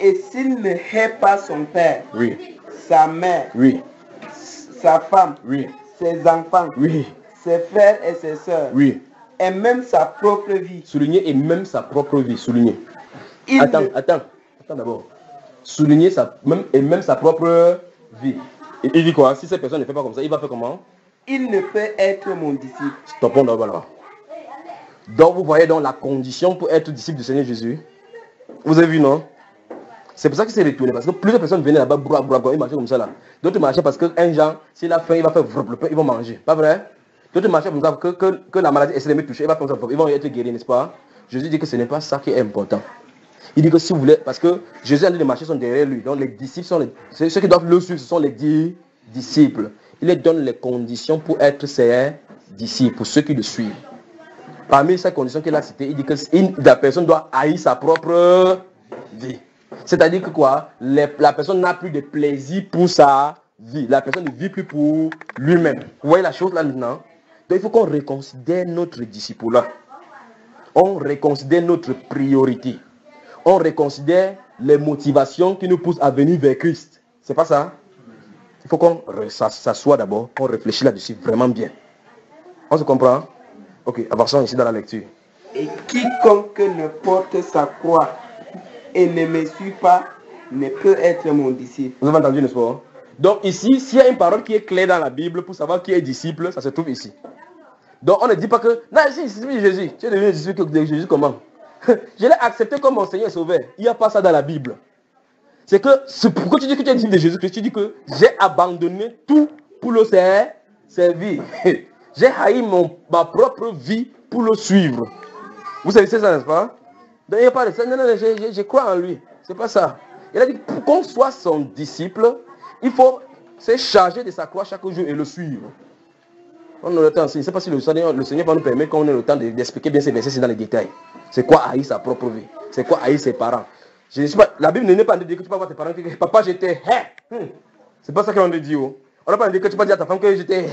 et s'il ne hait pas son père, Oui, sa mère, oui, sa femme, oui, ses enfants, oui, ses frères et ses sœurs, oui. et même sa propre vie, Souligner et même sa propre vie, souligner. il Attends d'abord. Souligner même sa propre vie. Et il dit quoi? Si cette personne ne fait pas comme ça, il va faire comment? il ne peut être mon disciple. Stoppons d'abord là. Donc vous voyez donc la condition pour être disciple du Seigneur Jésus. Vous avez vu, non? C'est pour ça qu'il s'est retourné. Parce que plusieurs personnes venaient là-bas, ils marchaient comme ça là. D'autres marchaient parce qu'un genre, s'il a faim, il va faire le pain, ils vont manger. Pas vrai? D'autres marchaient comme ça que la maladie essaie de me toucher, il va faire ça, ils vont être guéris, n'est-ce pas? Jésus dit que ce n'est pas ça qui est important. Il dit que si vous voulez, parce que Jésus a dit les marchés sont derrière lui. Donc les disciples sont ceux qui doivent le suivre, ce sont les disciples. Il leur donne les conditions pour être ses disciples, pour ceux qui le suivent. Parmi ces conditions qu'il a citées, il dit que la personne doit haïr sa propre vie. C'est-à-dire que quoi? La personne n'a plus de plaisir pour sa vie. La personne ne vit plus pour lui-même. Vous voyez la chose là maintenant? Donc il faut qu'on reconsidère notre disciple-là. On reconsidère notre priorité. On reconsidère les motivations qui nous poussent à venir vers Christ. C'est pas ça? Il faut qu'on s'assoie d'abord, qu'on réfléchisse là-dessus vraiment bien. On se comprend? Ok, avançons ici dans la lecture. Et quiconque ne porte sa croix et ne me suit pas ne peut être mon disciple. Vous avez entendu, n'est-ce pas? Donc ici, s'il y a une parole qui est claire dans la Bible pour savoir qui est disciple, ça se trouve ici. Donc on ne dit pas que, non, je suis disciple de Jésus. Tu es devenu disciple de Jésus comment? Je l'ai accepté comme mon Seigneur et Sauveur. Il n'y a pas ça dans la Bible. C'est pourquoi tu dis que tu es disciple de Jésus-Christ, tu dis que j'ai abandonné tout pour le servir. J'ai haï ma propre vie pour le suivre. Vous savez ça, n'est-ce pas? Donc il n'y a pas de ça. Non, je crois en lui. C'est pas ça. Il a dit pour qu'on soit son disciple, il faut se charger de sa croix chaque jour et le suivre. On a le temps, je ne sais pas si le Seigneur va nous permettre qu'on ait le temps d'expliquer bien ces versets dans les détails. C'est quoi haïr sa propre vie? C'est quoi haïr ses parents? Je ne sais pas, la Bible n'est pas de dire que tu peux voir tes parents que papa j'étais C'est pas ça qu'on te dit. On n'a pas dit que tu peux dire à ta femme que j'étais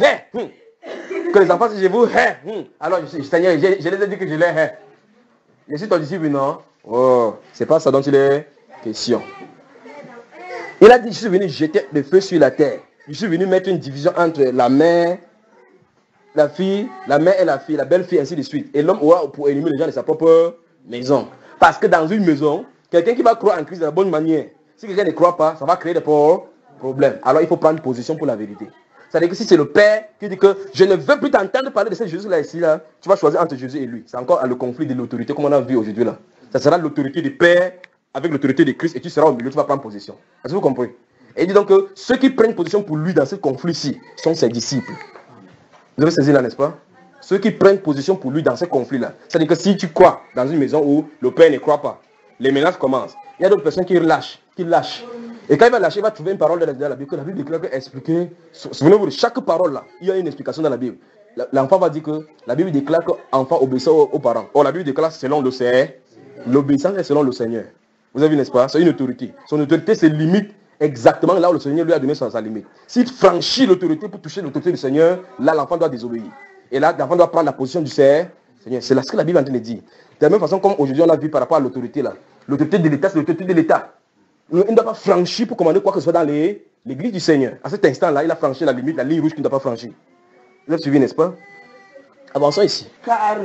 que les enfants si je vous alors Seigneur, je les ai dit que je les Je suis ton disciple, non? Oh, c'est pas ça dont il est question. Il a dit, je suis venu jeter le feu sur la terre. Je suis venu mettre une division entre la mère, la fille, la mère et la fille, la belle-fille, ainsi de suite. Et l'homme aura pour éliminer les gens de sa propre maison. Parce que dans une maison, quelqu'un qui va croire en Christ de la bonne manière, si quelqu'un ne croit pas, ça va créer des problèmes. Alors il faut prendre position pour la vérité. C'est-à-dire que si c'est le Père qui dit que je ne veux plus t'entendre parler de ce Jésus-là ici, là, tu vas choisir entre Jésus et lui. C'est encore le conflit de l'autorité comme on a vu aujourd'hui là. Ça sera l'autorité du Père avec l'autorité de Christ et tu seras au milieu, tu vas prendre position. Est-ce que vous comprenez? Et il dit donc que ceux qui prennent position pour lui dans ce conflit-ci sont ses disciples. Vous avez saisi là, n'est-ce pas? Ceux qui prennent position pour lui dans ce conflit-là. C'est-à-dire que si tu crois dans une maison où le Père ne croit pas, les menaces commencent. Il y a d'autres personnes qui lâchent. Et quand il va lâcher, il va trouver une parole dans la Bible que la Bible déclare expliquer. Souvenez-vous de chaque parole là, il y a une explication dans la Bible. L'enfant va dire que la Bible déclare que l'enfant obéit aux parents. Or la Bible déclare selon le Seigneur. L'obéissance est selon le Seigneur. Vous avez vu, n'est-ce pas? C'est une autorité. Son autorité se limite exactement là où le Seigneur lui a donné sa limite. S'il franchit l'autorité pour toucher l'autorité du Seigneur, là l'enfant doit désobéir. Et là l'enfant doit prendre la position du Seigneur. C'est là ce que la Bible est en train de dire. De la même façon comme aujourd'hui on a vu par rapport à l'autorité là. L'autorité de l'État, c'est l'autorité de l'État. Il ne doit pas franchir pour commander quoi que ce soit dans l'église du Seigneur. À cet instant-là, il a franchi la limite, la ligne rouge qu'il ne doit pas franchir. Vous avez suivi, n'est-ce pas? Avançons ici. Car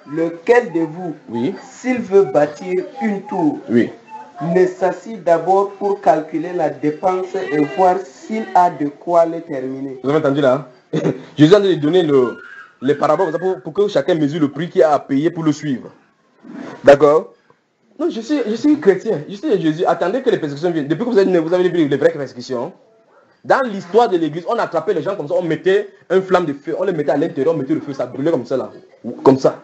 lequel de vous, Oui. s'il veut bâtir une tour, Oui. ne s'assied d'abord pour calculer la dépense et voir s'il a de quoi le terminer. Vous avez entendu là? Jésus a donné les paraboles pour que chacun mesure le prix qu'il a à payer pour le suivre. D'accord? Non, je suis chrétien. Je suis Jésus. Attendez que les persécutions viennent. Depuis que vous avez vu les vraies persécutions, dans l'histoire de l'église, on attrapait les gens comme ça, on mettait une flamme de feu, on les mettait à l'intérieur, on mettait le feu, ça brûlait comme ça là. Comme ça.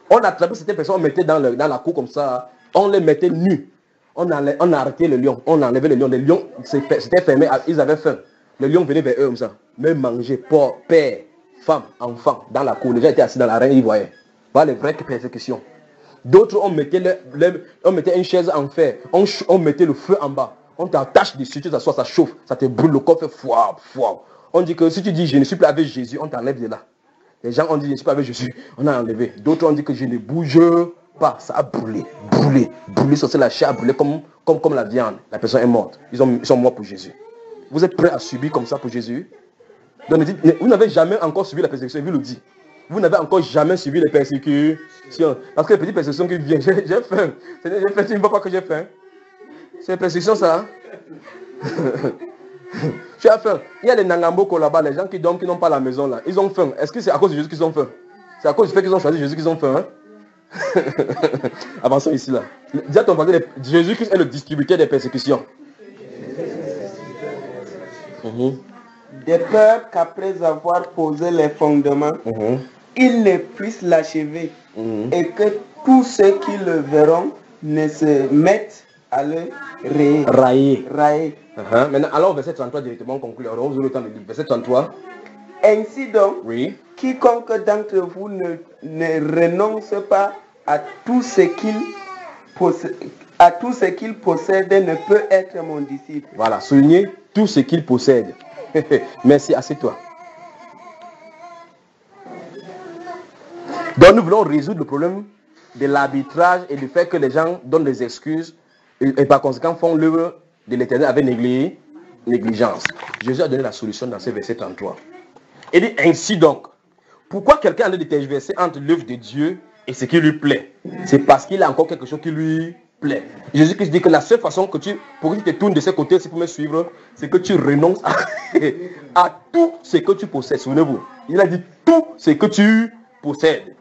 On attrapait certaines personnes, on mettait dans la cour comme ça, on les mettait nus. On a arrêté les lions, on enlevait les lions. Les lions, c'était fermé, ils avaient faim. Les lions venaient vers eux comme ça. Même manger, porc, père, femme, enfant, dans la cour. Les gens étaient assis dans l'arène, ils voyaient. Voilà les vraies persécutions. D'autres, on mettait une chaise en fer, on mettait le feu en bas. On t'attache dessus, tu t'assois, ça chauffe, ça te brûle, le corps fait fouah, fouah. On dit que si tu dis je ne suis plus avec Jésus, on t'enlève de là. Les gens ont dit je ne suis pas avec Jésus, on a enlevé. D'autres ont dit que je ne bouge pas, ça a brûlé, sur la chair a brûlé comme la viande. La personne est morte. Ils sont morts pour Jésus. Vous êtes prêts à subir comme ça pour Jésus? Donc, vous n'avez jamais encore subi la persécution, il vous le dit. Vous n'avez encore jamais subi les persécutions. Parce que les petites persécutions qui viennent, j'ai faim. J'ai faim, tu ne vois pas que j'ai faim. C'est les persécutions ça. Tu as faim. Il y a les Nangamboko là-bas, les gens qui dorment, qui n'ont pas la maison là. Ils ont faim. Est-ce que c'est à cause de Jésus qu'ils ont faim? C'est à cause du fait qu'ils ont choisi Jésus qu'ils ont faim. Hein? Avançons ici là. Dis à ton voisin, Jésus-Christ est le distributeur des persécutions. De peur qu'après avoir posé les fondements, il ne puisse l'achever et que tous ceux qui le verront ne se mettent à le railler. Maintenant, allons au verset 33 directement, on conclut. Alors, vous avez le temps de lire. Verset 33. Ainsi donc, Oui. quiconque d'entre vous ne renonce pas à tout ce qu'il possède ne peut être mon disciple. Voilà, soulignez tout ce qu'il possède. Merci, assieds-toi. Donc nous voulons résoudre le problème de l'arbitrage et du fait que les gens donnent des excuses et par conséquent font l'œuvre de l'Éternel avec négligence. Jésus a donné la solution dans ce verset 33. Il dit ainsi donc, pourquoi quelqu'un a de tergiverser entre l'œuvre de Dieu et ce qui lui plaît? C'est parce qu'il a encore quelque chose qui lui plaît. Jésus-Christ dit que la seule façon pour que tu te tournes de ce côté, si pour me suivre, c'est que tu renonces à tout ce que tu possèdes. Souvenez-vous, il a dit tout ce que tu possèdes.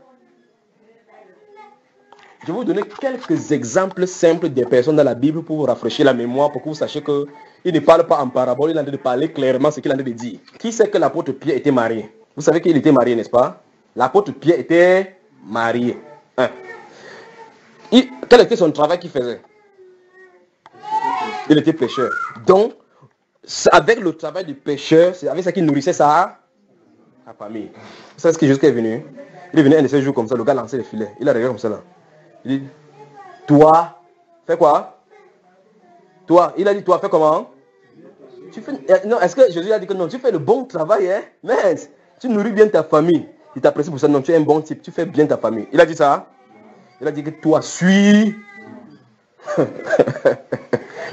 Je vais vous donner quelques exemples simples des personnes dans la Bible pour vous rafraîchir la mémoire, pour que vous sachiez qu'il ne parle pas en parabole, il est en train de parler clairement ce qu'il est en train de dire. Qui sait que l'apôtre Pierre était marié? Vous savez qu'il était marié, n'est-ce pas? L'apôtre Pierre était marié. Quel était son travail qu'il faisait? Il était pêcheur. Donc, avec le travail du pêcheur, c'est avec ça qu'il nourrissait sa famille. Vous savez ce que Jésus est venu? Il est venu un de ces jours comme ça, le gars lançait le filet. Il a regardé comme ça là. Il dit, toi, fais quoi? Toi, il a dit, toi, fais comment? Non, est-ce que Jésus a dit que non, tu fais le bon travail, hein? Mais tu nourris bien ta famille. Il t'apprécie pour ça, non, tu es un bon type, tu fais bien ta famille. Il a dit ça? Il a dit que toi, suis.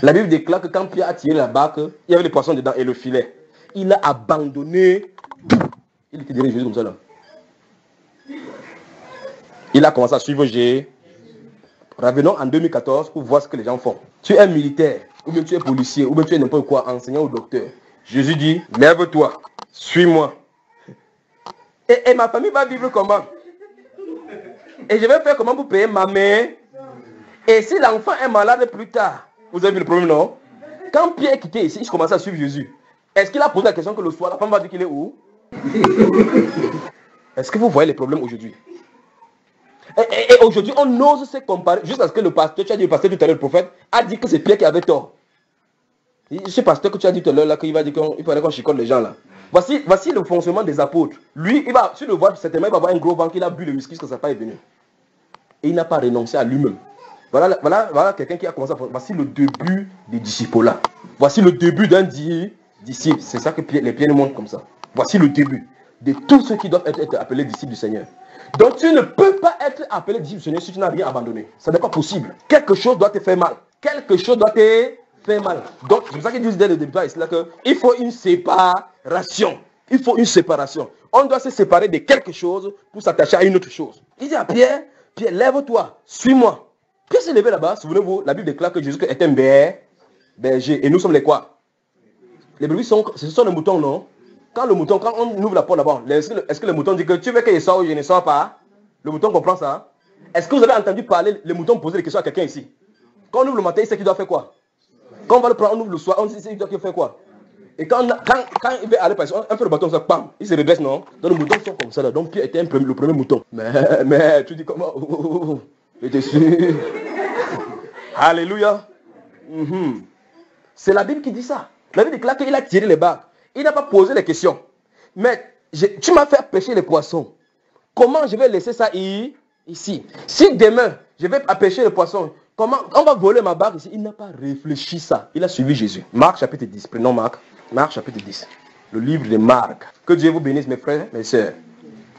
La Bible déclare que quand Pierre a tiré la barque, il y avait les poissons dedans et le filet. Il a abandonné tout. Il était dirigé Jésus comme ça là. Il a commencé à suivre Jésus. Revenons en 2014 pour voir ce que les gens font. Tu es militaire, ou bien tu es policier, ou bien tu es n'importe quoi, enseignant ou docteur. Jésus dit, lève-toi, suis-moi. Et ma famille va vivre comment? Et je vais faire comment pour payer ma mère? Et si l'enfant est malade plus tard, vous avez vu le problème, non? Quand Pierre est quitté ici, il commence à suivre Jésus. Est-ce qu'il a posé la question que le soir, la femme va dire qu'il est où? Est-ce que vous voyez les problèmes aujourd'hui? Et aujourd'hui, on ose se comparer, juste parce que le pasteur, tu as dit le pasteur tout à l'heure, le prophète, a dit que c'est Pierre qui avait tort. Ce pasteur que tu as dit tout à l'heure, là, qu'il va dire qu'il fallait qu'on chicote les gens, là. Voici le fonctionnement des apôtres. Lui, tu le vois, certainement, il va avoir un gros ventre, il a bu le whisky, que ça n'a pas est venu. Et il n'a pas renoncé à lui-même. Voilà quelqu'un qui a commencé à faire. Voici le début des disciples-là. Voici le début d'un disciple. C'est ça que les Pierre nous montrent comme ça. Voici le début de tous ceux qui doivent être appelés disciples du Seigneur. Donc tu ne peux pas être appelé disciple du Seigneur si tu n'as rien abandonné. Ce n'est pas possible. Quelque chose doit te faire mal. Quelque chose doit te faire mal. Donc c'est pour ça qu'ils disent dès le départ ici qu'il faut une séparation. Il faut une séparation. On doit se séparer de quelque chose pour s'attacher à une autre chose. Il dit à Pierre, Pierre, lève-toi, suis-moi. Pierre s'est levé là-bas. Souvenez-vous, la Bible déclare que Jésus est un berger. Et nous sommes les quoi? Les brebis ce sont les moutons, non? Quand on ouvre la porte là-bas, est-ce que le mouton dit que tu veux qu'il sorte ou je ne sors pas? Le mouton comprend ça? Est-ce que vous avez entendu parler, le mouton poser des questions à quelqu'un ici? Quand on ouvre le matin, il sait qu'il doit faire quoi? Quand on va le prendre, on ouvre le soir, on sait qu'il doit faire quoi? Et quand il va aller par exemple, un peu le bâton, ça, bam, il se redresse, non? Donc le mouton sont comme ça là. Donc Pierre était le premier mouton. Mais tu dis comment? J'étais sûr. Alléluia. C'est la Bible qui dit ça. La Bible déclare qu'il a tiré les barques. Il n'a pas posé les questions. Mais tu m'as fait pêcher les poissons. Comment je vais laisser ça ici? Si demain, je vais pêcher les poissons, comment on va voler ma barque ici? Il n'a pas réfléchi ça. Il a suivi Jésus. Marc chapitre 10. Prenons Marc. Marc chapitre 10. Le livre de Marc. Que Dieu vous bénisse mes frères, mes sœurs.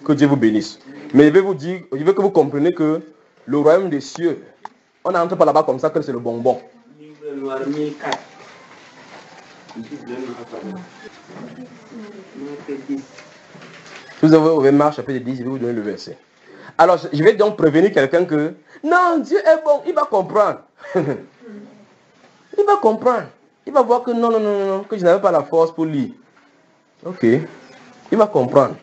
Que Dieu vous bénisse. Mais je vais vous dire, je veux que vous compreniez que le royaume des cieux, on n'entre pas là-bas comme ça que c'est le bonbon. Livre noir 1004. Vous avez ouvert Marc chapitre 10, je vais vous donner le verset. Alors, je vais donc prévenir quelqu'un que, non, Dieu est bon, il va comprendre. Il va comprendre. Il va voir que non, que je n'avais pas la force pour lire. Ok. Il va comprendre.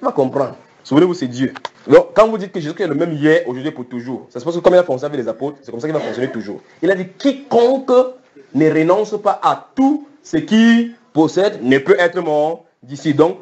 Il va comprendre. Souvenez-vous, c'est Dieu. Donc, quand vous dites que Jésus est le même hier, aujourd'hui, pour toujours, ça se passe que comme il a fonctionné avec les apôtres, c'est comme ça qu'il va fonctionner toujours. Il a dit, quiconque ne renonce pas à tout ce qu'il possède ne peut être mon disciple. Donc,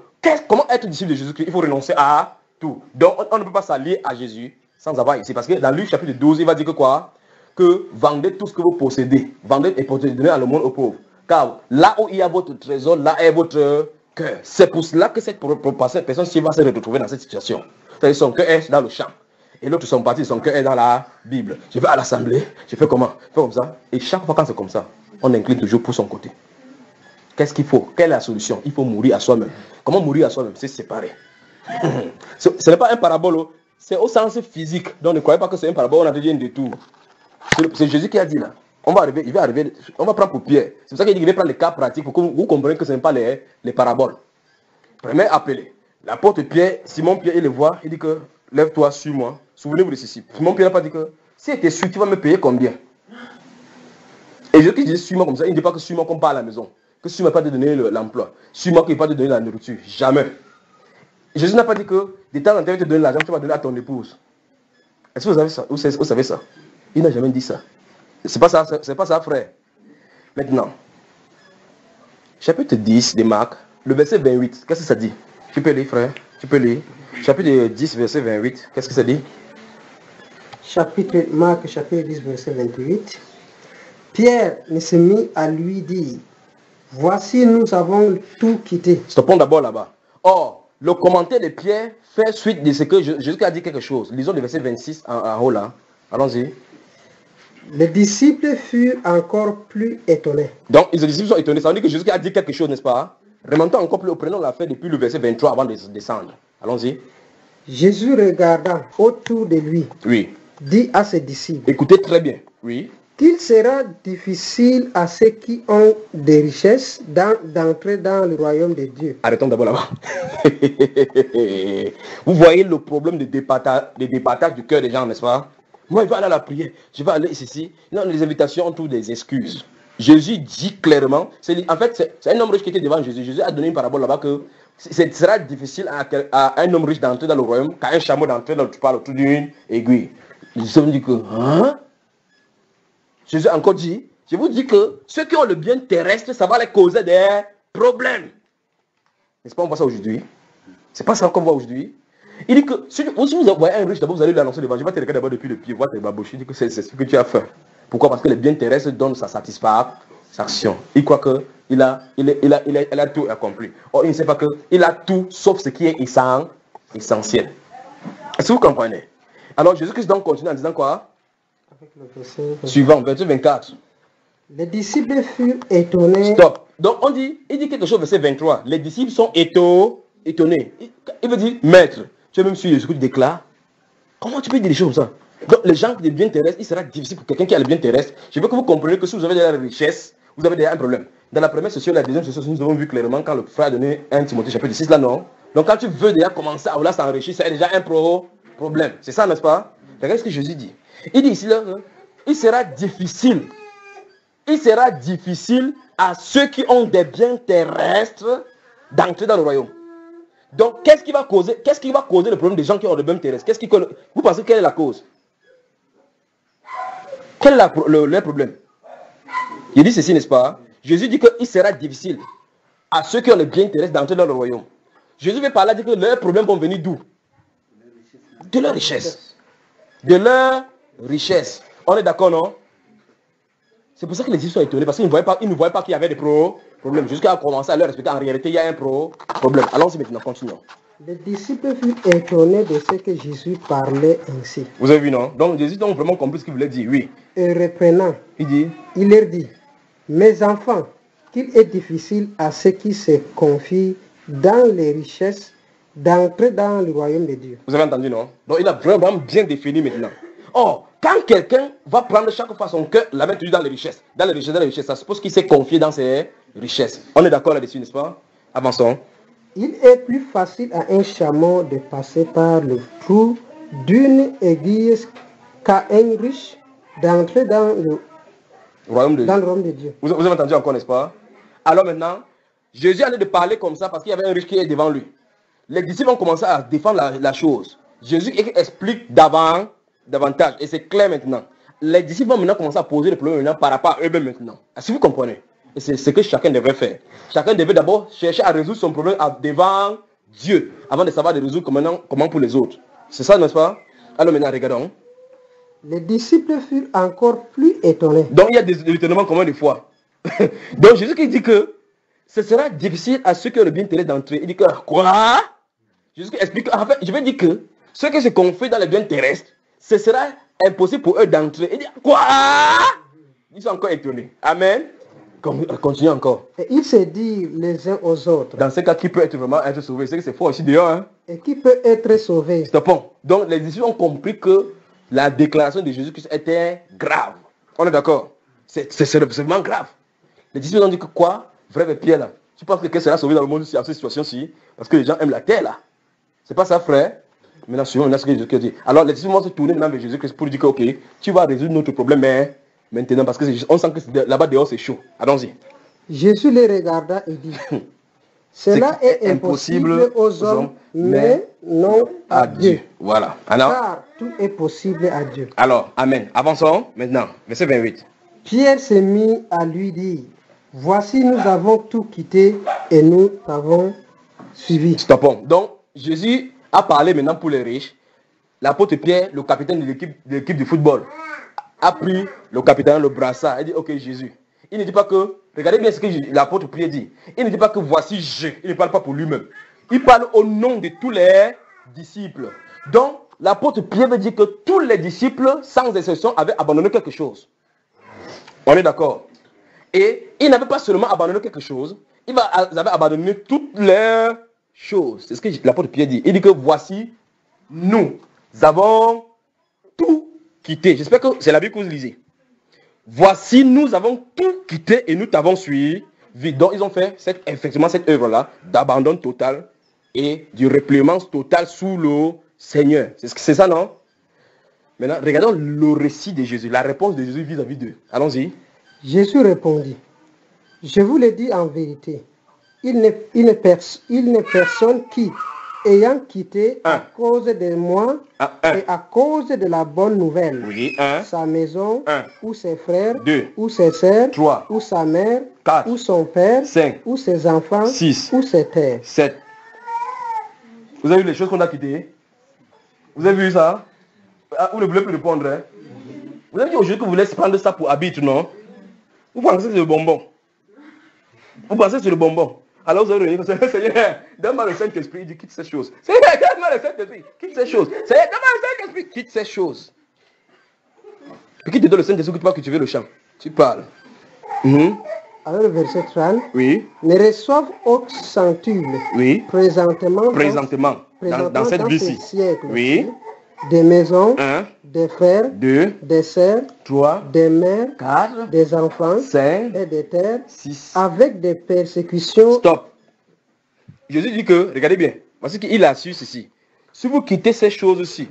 comment être disciple de Jésus-Christ? Il faut renoncer à tout. Donc, on ne peut pas s'allier à Jésus sans avoir ici. Parce que dans Luc chapitre 12, il va dire que quoi? Que vendez tout ce que vous possédez. Vendez et donnez à le monde aux pauvres. Car là où il y a votre trésor, là est votre cœur. C'est pour cela que cette personne-ci va se retrouver dans cette situation. C'est-à-dire son cœur est dans le champ. Et l'autre, son parti, son cœur est dans la Bible. Je vais à l'assemblée, je fais comment? Je fais comme ça. Et chaque fois quand c'est comme ça, on incline toujours pour son côté. Qu'est-ce qu'il faut? Quelle est la solution? Il faut mourir à soi-même. Comment mourir à soi-même? C'est séparer. Ce n'est pas un parabole, c'est au sens physique. Donc ne croyez pas que c'est un parabole, on a déjà un détour. C'est Jésus qui a dit là. On va arriver, on va prendre pour Pierre. C'est pour ça qu'il dit qu'il va prendre les cas pratiques pour que vous compreniez que ce n'est pas les paraboles. Premier appelé. L'apôtre Pierre, Simon Pierre, il le voit, il dit que lève-toi, suis-moi. Souvenez-vous de ceci. Simon Pierre n'a pas dit que si tu es sûr, tu vas me payer combien? Et Jésus qui dit suis-moi comme ça, il ne dit pas que suis-moi comme pas à la maison. Que suis-moi pas te donner l'emploi. Suis-moi qu'il ne va pas te donner la nourriture. Jamais. Jésus n'a pas dit que de temps en temps, il va te donner l'argent, tu vas donner à ton épouse. Est-ce que vous avez ça? Vous savez ça? Il n'a jamais dit ça. C'est pas ça, frère. Maintenant, chapitre 10 de Marc, le verset 28, qu'est-ce que ça dit? Tu peux lire, frère? Tu peux lire. Chapitre 10, verset 28, qu'est-ce que ça dit? Marc, chapitre 10, verset 28. Pierre ne se mit à lui dire, voici, nous avons tout quitté. Stoppons d'abord là-bas. Or, le commentaire de Pierre fait suite de ce que Jésus a dit quelque chose. Lisons le verset 26 en haut là. Allons-y. Les disciples furent encore plus étonnés. Donc, les disciples sont étonnés. Ça veut dire que Jésus a dit quelque chose, n'est-ce pas? Remontons encore plus, prenons l'affaire depuis le verset 23 avant de descendre. Allons-y. Jésus regarda autour de lui. Oui. Dit à ses disciples. Écoutez très bien. Oui. Qu'il sera difficile à ceux qui ont des richesses d'entrer dans le royaume de Dieu. Arrêtons d'abord là-bas. Vous voyez le problème de départage du cœur des gens, n'est-ce pas? Moi, je vais aller à la prière, je vais aller ici. Non, les invitations ont toutes des excuses. Jésus dit clairement, en fait, c'est un homme riche qui était devant Jésus. Jésus a donné une parabole là-bas que ce sera difficile à un homme riche d'entrer dans le royaume qu'à un chameau d'entrer dans le tu autour d'une aiguille. Jésus me dit que, hein? Jésus a encore dit, je vous dis que ceux qui ont le bien terrestre, ça va les causer des problèmes. N'est-ce pas, on voit ça aujourd'hui? C'est pas ça qu'on voit aujourd'hui. Il dit que si vous voyez un riche, d'abord vous allez lui annoncer devant. Je vais te regarder d'abord depuis le pied, voir tes babouches. Il dit que c'est ce que tu as fait. Pourquoi? Parce que les biens terrestres donnent sa satisfaction. Il croit qu'il a tout accompli. Or, il ne sait pas qu'il a tout sauf ce qui est essentiel. Est-ce que vous comprenez? Alors, Jésus-Christ donc continue en disant quoi? Suivant, verset 24. Les disciples furent étonnés. Stop. Donc, il dit quelque chose, verset 23. Les disciples sont étonnés. Il veut dire, maître, tu es même sûr de ce que tu déclares? Comment tu peux dire des choses comme ça? Donc, les gens qui ont des biens terrestres, il sera difficile pour quelqu'un qui a les biens terrestres. Je veux que vous compreniez que si vous avez de la richesse, vous avez déjà un problème. Dans la première session, la deuxième session, nous avons vu clairement quand le frère a donné 1 Timothée chapitre 6, là, non? Donc, quand tu veux déjà commencer à vouloir s'enrichir, c'est déjà un problème. C'est ça, n'est-ce pas? Regardez ce que Jésus dit. Il dit ici, là, il sera difficile à ceux qui ont des biens terrestres d'entrer dans le royaume. Donc, qu'est-ce qui va causer le problème des gens qui ont des biens terrestres? Vous pensez quelle est la cause? Quel est leur problème? Il dit ceci, n'est-ce pas? Jésus dit qu'il sera difficile à ceux qui ont les biens terrestres d'entrer dans le royaume. Jésus veut parler, dire que leurs problèmes vont venir d'où? De leur richesse. De leur richesse. On est d'accord, non? C'est pour ça que les disciples sont étonnés, parce qu'ils ne voyaient pas qu'il y avait des problèmes. Jusqu'à commencer à leur respecter, en réalité, il y a un problème. Allons-y maintenant, continuons. Les disciples furent étonnés de ce que Jésus parlait ainsi. Vous avez vu, non? Donc Jésus a vraiment compris ce qu'il voulait dire, oui. Et reprenant, il leur dit, mes enfants, qu'il est difficile à ceux qui se confient dans les richesses d'entrer dans le royaume de Dieu. Vous avez entendu, non? Donc il a vraiment bien défini maintenant. Or, quand quelqu'un va prendre chaque fois son cœur, la mettre dans les richesses, ça suppose qu'il s'est confié dans ses richesses. On est d'accord là-dessus, n'est-ce pas? Avançons. Il est plus facile à un chameau de passer par le trou d'une aiguille qu'à un riche d'entrer dans le royaume de Dieu. Vous avez entendu encore, n'est-ce pas? Alors maintenant, Jésus allait de parler comme ça parce qu'il y avait un riche qui est devant lui. Les disciples ont commencé à défendre la chose. Jésus explique davantage, et c'est clair maintenant. Les disciples vont maintenant commencer à poser le problème maintenant par rapport à eux-mêmes maintenant. Est-ce que vous comprenez? Et c'est ce que chacun devrait faire. Chacun devait d'abord chercher à résoudre son problème devant Dieu, avant de savoir de résoudre comment pour les autres. C'est ça, n'est-ce pas? Alors maintenant, regardons. Les disciples furent encore plus étonnés. Donc il y a des étonnements combien de fois? Donc Jésus qui dit que ce sera difficile à ceux qui ont le bien terrestre d'entrer. Il dit que quoi? Jésus explique, en fait, je vais dire que ceux qui se confient dans les biens terrestres, ce sera impossible pour eux d'entrer. Il dit quoi? Ils sont encore étonnés. Amen. Continue encore. Et ils se disent les uns aux autres. Dans ce cas, qui peut vraiment être sauvé? C'est que c'est fort ici dehors. Hein? Et qui peut être sauvé? Stoppons. Donc les disciples ont compris que la déclaration de Jésus-Christ était grave. On est d'accord? C'est vraiment grave. Les disciples ont dit que quoi? Frère Pierre là, tu penses que quelqu'un sera sauvé dans le monde ici, dans cette situation-ci? Parce que les gens aiment la terre là. C'est pas ça, frère? Maintenant, suivons ce que Jésus dit. Alors les disciples vont se tourner maintenant vers Jésus-Christ pour lui dire que ok, tu vas résoudre notre problème, mais maintenant, parce qu'on sent que là-bas dehors c'est chaud. Allons-y. Jésus les regarda et dit, cela est impossible aux hommes, mais non à Dieu. Voilà. Alors, car tout est possible à Dieu. Alors, amen. Avançons maintenant. Verset 28. Pierre s'est mis à lui dire, voici nous avons tout quitté et nous t'avons suivi. Stoppons. Donc, Jésus a parlé maintenant pour les riches. L'apôtre Pierre, le capitaine de l'équipe de football, a pris le capitaine, le brassard. Il dit, ok Jésus. Il ne dit pas que, regardez bien ce que l'apôtre Pierre dit. Il ne dit pas que voici je. Il ne parle pas pour lui-même. Il parle au nom de tous les disciples. Donc, l'apôtre Pierre veut dire que tous les disciples, sans exception, avaient abandonné quelque chose. On est d'accord? Et ils n'avaient pas seulement abandonné quelque chose, ils avaient abandonné toutes les choses. C'est ce que l'apôtre Pierre dit. Il dit que voici, nous avons tout quitté. J'espère que c'est la Bible que vous lisez. Voici, nous avons tout quitté et nous t'avons suivi. Donc, ils ont fait effectivement cette œuvre-là d'abandon total et du repliement total sous le Seigneur. C'est ça, non? Maintenant, regardons le récit de Jésus, la réponse de Jésus vis-à-vis d'eux. Allons-y. Jésus répondit, je vous le dis en vérité, il n'est personne qui, ayant quitté à cause de moi et à cause de la bonne nouvelle, sa maison, ou ses frères, ou ses sœurs, ou sa mère, ou son père, ou ses enfants, ou ses terres. 7. Vous avez vu les choses qu'on a quittées? Vous avez vu ça? Vous ne voulez plus répondre, hein? Vous avez dit aujourd'hui que vous voulez prendre ça pour habit, non? Vous pensez que c'est le bonbon? Vous pensez que c'est le bonbon? Alors vous allez dire, Seigneur, donne-moi le Saint-Esprit, il dit quitte ces choses. Seigneur, donne-moi le Saint-Esprit, quitte ces choses. Seigneur, donne-moi le Saint-Esprit, quitte ces choses. Puis qui te donne le Saint-Esprit, que tu veux le chant? Tu parles. Alors le verset 30. Oui. Ne reçoivent autre centuple. Oui. Présentement. Dans cette vie-ci. Siècle. Oui. des maisons, 1, des frères, 2, des sœurs, 3, des mères, 4, des enfants 5, et des terres, 6. avec des persécutions. Stop. Jésus dit que, regardez bien, parce qu'il a su ceci. Si vous quittez ces choses-ci,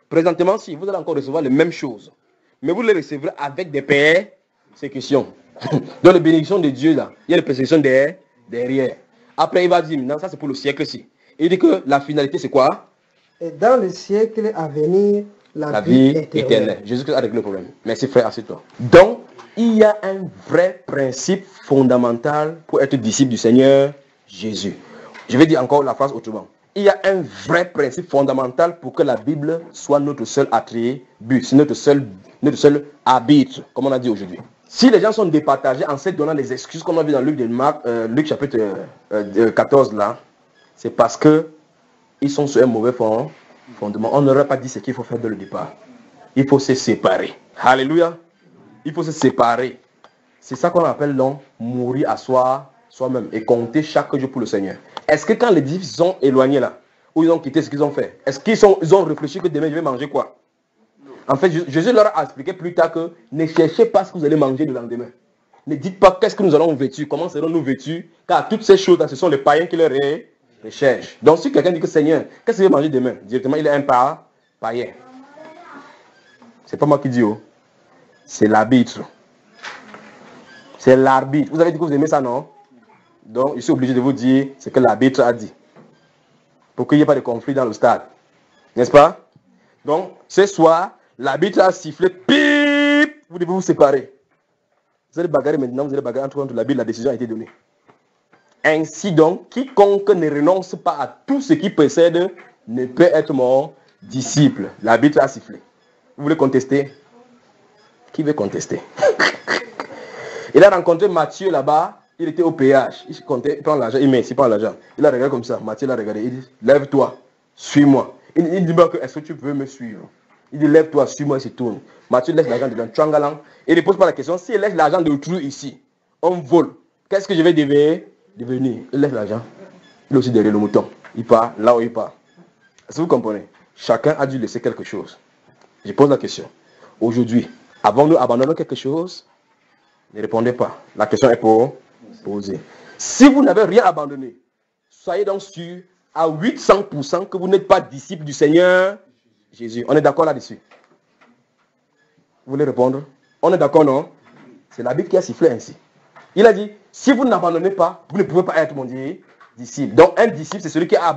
présentement, si vous allez encore recevoir les mêmes choses, mais vous les recevrez avec des persécutions. Dans les bénédictions de Dieu, là, il y a les persécutions derrière. Après, il va dire, non, ça c'est pour le siècle-ci. Il dit que la finalité, c'est quoi? Et dans le siècle à venir, la vie vie éternelle. Jésus-Christ a réglé le problème. Merci frère, assieds-toi. Donc, il y a un vrai principe fondamental pour être disciple du Seigneur Jésus. Je vais dire encore la phrase autrement. Il y a un vrai principe fondamental pour que la Bible soit notre seul attribut, c'est notre seul arbitre, comme on a dit aujourd'hui. Si les gens sont départagés en se donnant des excuses, comme on a vu dans Luc chapitre 14 là, c'est parce que ils sont sur un mauvais fondement. On n'aurait pas dit ce qu'il faut faire dès le départ. Il faut se séparer. Alléluia. Il faut se séparer. C'est ça qu'on appelle donc mourir à soi-même et compter chaque jour pour le Seigneur. Est-ce que quand les disciples sont éloignés là, ou ils ont quitté ce qu'ils ont fait, est-ce qu'ils ont réfléchi que demain je vais manger quoi? En fait, Jésus leur a expliqué plus tard que ne cherchez pas ce que vous allez manger le lendemain. Ne dites pas qu'est-ce que nous allons vêtir, comment serons-nous vêtus, car toutes ces choses-là, ce sont les païens qui leur recherchent. Donc si quelqu'un dit que Seigneur, qu'est-ce que je vais manger demain? Directement, il est un païen. C'est pas moi qui dis, oh. C'est l'arbitre. C'est l'arbitre. Vous avez dit que vous aimez ça, non? Donc, je suis obligé de vous dire ce que l'arbitre a dit. Pour qu'il n'y ait pas de conflit dans le stade. N'est-ce pas? Donc, ce soir, l'arbitre a sifflé, pip, vous devez vous séparer. Vous allez bagarrer maintenant, vous allez bagarrer entre l'arbitre, la décision a été donnée. Ainsi donc, quiconque ne renonce pas à tout ce qui précède ne peut être mon disciple. L'arbitre a sifflé. Vous voulez contester? Qui veut contester? Il a rencontré Matthieu là-bas, il était au péage. Il comptait, il prend l'argent, il met ici, il prend l'argent. Il a regardé comme ça, Matthieu l'a regardé, il dit, lève-toi, suis-moi. Il dit, est-ce que tu veux me suivre? Il dit, lève-toi, suis-moi, il se tourne. Matthieu laisse l'argent dedans, tchangalang. Il ne pose pas la question, s'il laisse l'argent d'autrui ici, on vole, qu'est-ce que je vais devenir? Il laisse l'argent, il est aussi derrière le mouton. Il part là où il part. Est-ce que vous comprenez? Chacun a dû laisser quelque chose. Je pose la question. Aujourd'hui, avons-nous abandonné quelque chose? Ne répondez pas. La question est pour poser. Si vous n'avez rien abandonné, soyez donc sûr à 800% que vous n'êtes pas disciple du Seigneur Jésus. On est d'accord là-dessus? Vous voulez répondre? On est d'accord, non? C'est la Bible qui a sifflé ainsi. Il a dit, si vous n'abandonnez pas, vous ne pouvez pas être mon disciple. Donc un disciple, c'est celui qui a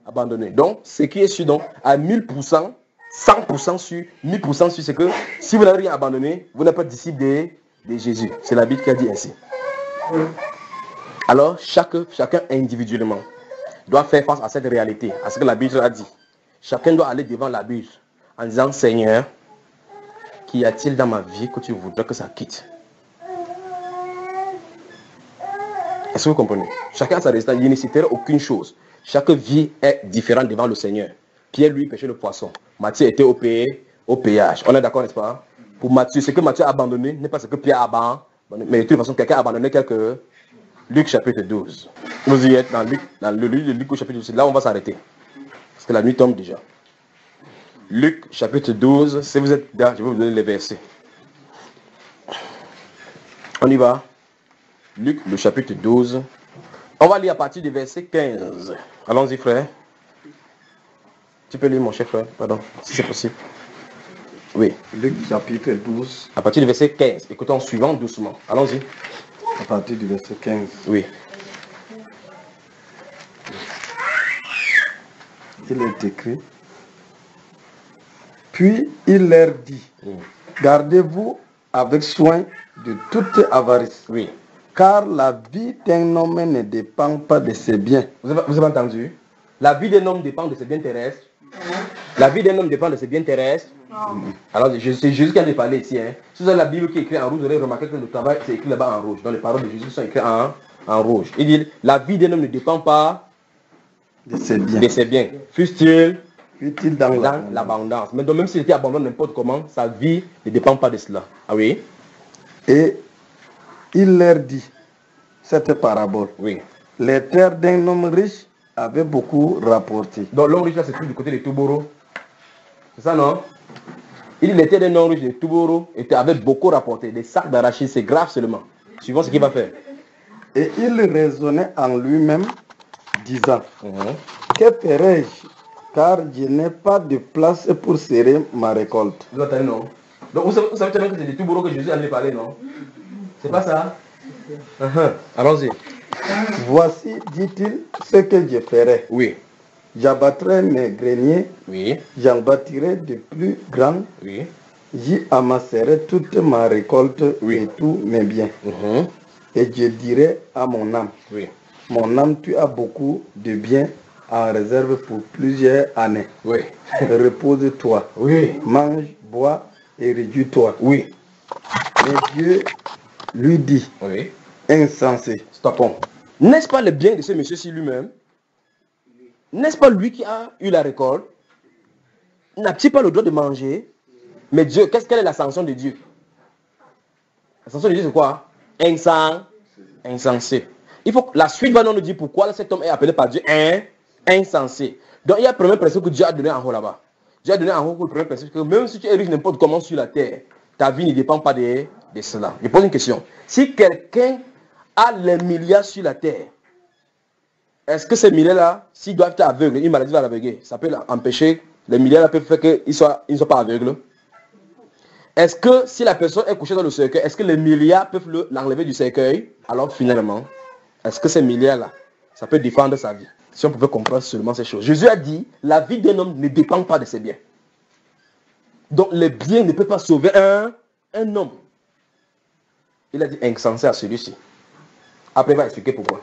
abandonné. Donc ce qui est sûr, donc, à 1000%, 100% sûr, 1000% sûr, c'est que si vous n'avez rien abandonné, vous n'êtes pas disciple de Jésus. C'est la Bible qui a dit ainsi. Alors, chacun individuellement doit faire face à cette réalité, à ce que la Bible a dit. Chacun doit aller devant la Bible en disant, Seigneur, qu'y a-t-il dans ma vie que tu voudrais que ça quitte? Est-ce que vous comprenez? Chacun a sa résistance, il ne citerait aucune chose. Chaque vie est différente devant le Seigneur. Pierre, lui, pêchait le poisson. Matthieu était au péage. On est d'accord, n'est-ce pas? Pour Matthieu, ce que Matthieu a abandonné n'est pas ce que Pierre a abandonné. Mais de toute façon, quelqu'un a abandonné quelque... Luc chapitre 12. Vous y êtes dans le livre de Luc au chapitre 12. Là, on va s'arrêter. Parce que la nuit tombe déjà. Luc chapitre 12. Si vous êtes là, je vais vous donner les versets. On y va. Luc, le chapitre 12. On va lire à partir du verset 15. Allons-y, frère. Tu peux lire, mon cher frère, pardon, si c'est possible. Oui. Luc chapitre 12. À partir du verset 15. Écoutons, suivant doucement. Allons-y. À partir du verset 15. Oui. Il est écrit. Puis il leur dit, gardez-vous avec soin de toute avarice. Oui. Car la vie d'un homme ne dépend pas de ses biens. Vous avez entendu? La vie d'un homme dépend de ses biens terrestres. La vie d'un homme dépend de ses biens terrestres. Alors, c'est Jésus qui a parlé ici. Hein. Si vous avez la Bible qui est écrite en rouge, vous allez remarquer que le travail c'est écrit là-bas en rouge. Donc les paroles de Jésus sont écrites en rouge. Il dit, la vie d'un homme ne dépend pas de ses biens. Fût-il dans l'abondance. Mais donc même s'il était abandonné n'importe comment, sa vie ne dépend pas de cela. Ah oui? Et il leur dit cette parabole. Oui. Les terres d'un homme riche avaient beaucoup rapporté. Donc l'homme riche là, c'est tout du côté de Toboro. C'est ça, non? Il était des non riches de Touboro, avait beaucoup rapporté. Des sacs d'arachides, c'est grave seulement. Suivant ce qu'il va faire. Et il raisonnait en lui-même, disant, que ferai-je, car je n'ai pas de place pour serrer ma récolte. Vous entendez, non? Donc vous savez tellement que c'est de Touboro que Jésus allait parler, non? C'est pas ça? Allons-y. Voici, dit-il, ce que je ferai. Oui. J'abattrai mes greniers, oui. J'en bâtirai de plus grands, oui. J'y amasserai toute ma récolte oui. Et tous mes biens. Et je dirai à mon âme, oui. Mon âme, tu as beaucoup de biens en réserve pour plusieurs années. Oui. Repose-toi, oui. Mange, bois et réjouis-toi. Oui. Mais Dieu lui dit, oui. Insensé. Stoppons. N'est-ce pas le bien de ce monsieur-ci lui-même? N'est-ce pas lui qui a eu la récolte? N'a-t-il pas le droit de manger? Mais Dieu, quelle est la sanction de Dieu? La sanction de Dieu, c'est quoi? Insensé. La suite va nous dire pourquoi cet homme est appelé par Dieu insensé. Donc il y a le premier principe que Dieu a donné en haut là-bas. Dieu a donné en haut le premier principe que même si tu es riche n'importe comment sur la terre, ta vie ne dépend pas de cela. Je pose une question. Si quelqu'un a les milliards sur la terre, est-ce que ces milliards-là, s'ils doivent être aveugles, une maladie va l'aveugler, ça peut empêcher, les milliards-là peuvent faire qu'ils ne soient pas aveugles? Est-ce que si la personne est couchée dans le cercueil, est-ce que les milliards peuvent l'enlever du cercueil? Alors finalement, est-ce que ces milliards-là, ça peut défendre sa vie? Si on pouvait comprendre seulement ces choses. Jésus a dit, la vie d'un homme ne dépend pas de ses biens. Donc les biens ne peuvent pas sauver un homme. Il a dit insensé à celui-ci. Après, il va expliquer pourquoi.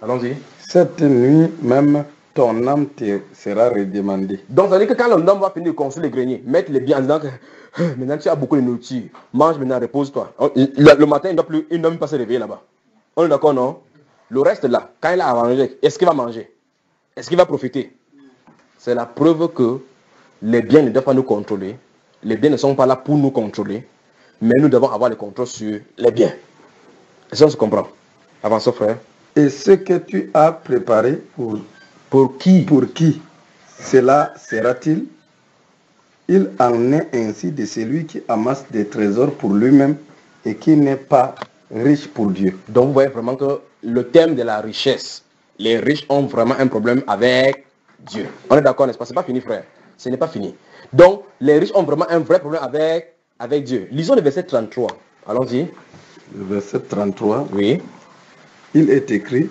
Allons-y. Cette nuit même, ton âme te sera redemandée. Donc, ça veut dire que quand l'homme va finir de construire les greniers, mettre les biens en disant que maintenant tu as beaucoup de nourriture, mange maintenant, repose-toi. Le matin, il ne doit même pas se réveiller là-bas. On est d'accord, non? Le reste là, quand il a mangé, est-ce qu'il va manger? Est-ce qu'il va profiter? C'est la preuve que les biens ne doivent pas nous contrôler. Les biens ne sont pas là pour nous contrôler, mais nous devons avoir le contrôle sur les biens. Est-ce qu'on se comprend? Avançons, frère. Et ce que tu as préparé pour qui? Pour qui cela sera-t-il? Il en est ainsi de celui qui amasse des trésors pour lui-même et qui n'est pas riche pour Dieu. Donc vous voyez vraiment que le thème de la richesse, les riches ont vraiment un problème avec Dieu. On est d'accord, n'est-ce pas? Ce n'est pas fini, frère. Ce n'est pas fini. Donc les riches ont vraiment un vrai problème avec Dieu. Lisons le verset 33. Allons-y. Le verset 33. Oui. Il est écrit,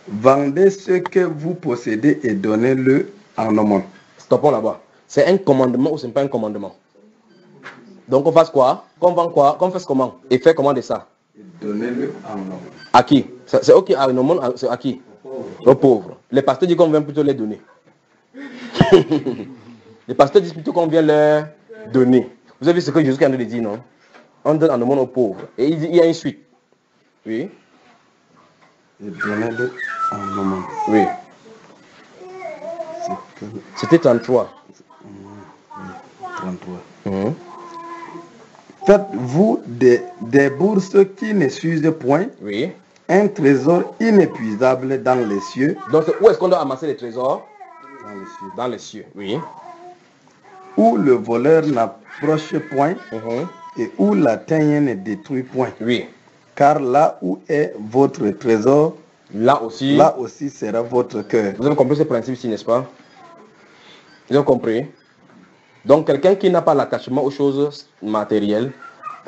vendez ce que vous possédez et donnez-le en aumône. Stoppons là-bas. C'est un commandement ou ce n'est pas un commandement? Donc on fasse quoi? Qu'on vend quoi? Qu'on fasse comment? Et fait comment de ça? Donnez-le en aumône. À qui? C'est ok, en aumône, c'est à qui? Aux pauvres. Les pasteurs disent qu'on vient plutôt les donner. Les pasteurs disent plutôt qu'on vient leur donner. Vous avez vu ce que Jésus a dit, non? On donne en aumône aux pauvres. Et il y a une suite. Oui. Et donnez-le en aumône. Oui. C'était 33. 33. Faites-vous des bourses qui ne s'usent point. Oui. Un trésor inépuisable dans les cieux. Donc où est-ce qu'on doit amasser les trésors? Dans les cieux. Dans les cieux, oui. Où le voleur n'approche point et où la teigne ne détruit point. Oui. Car là où est votre trésor, là aussi sera votre cœur. Vous avez compris ce principe-ci, n'est-ce pas? Vous avez compris? Donc quelqu'un qui n'a pas l'attachement aux choses matérielles,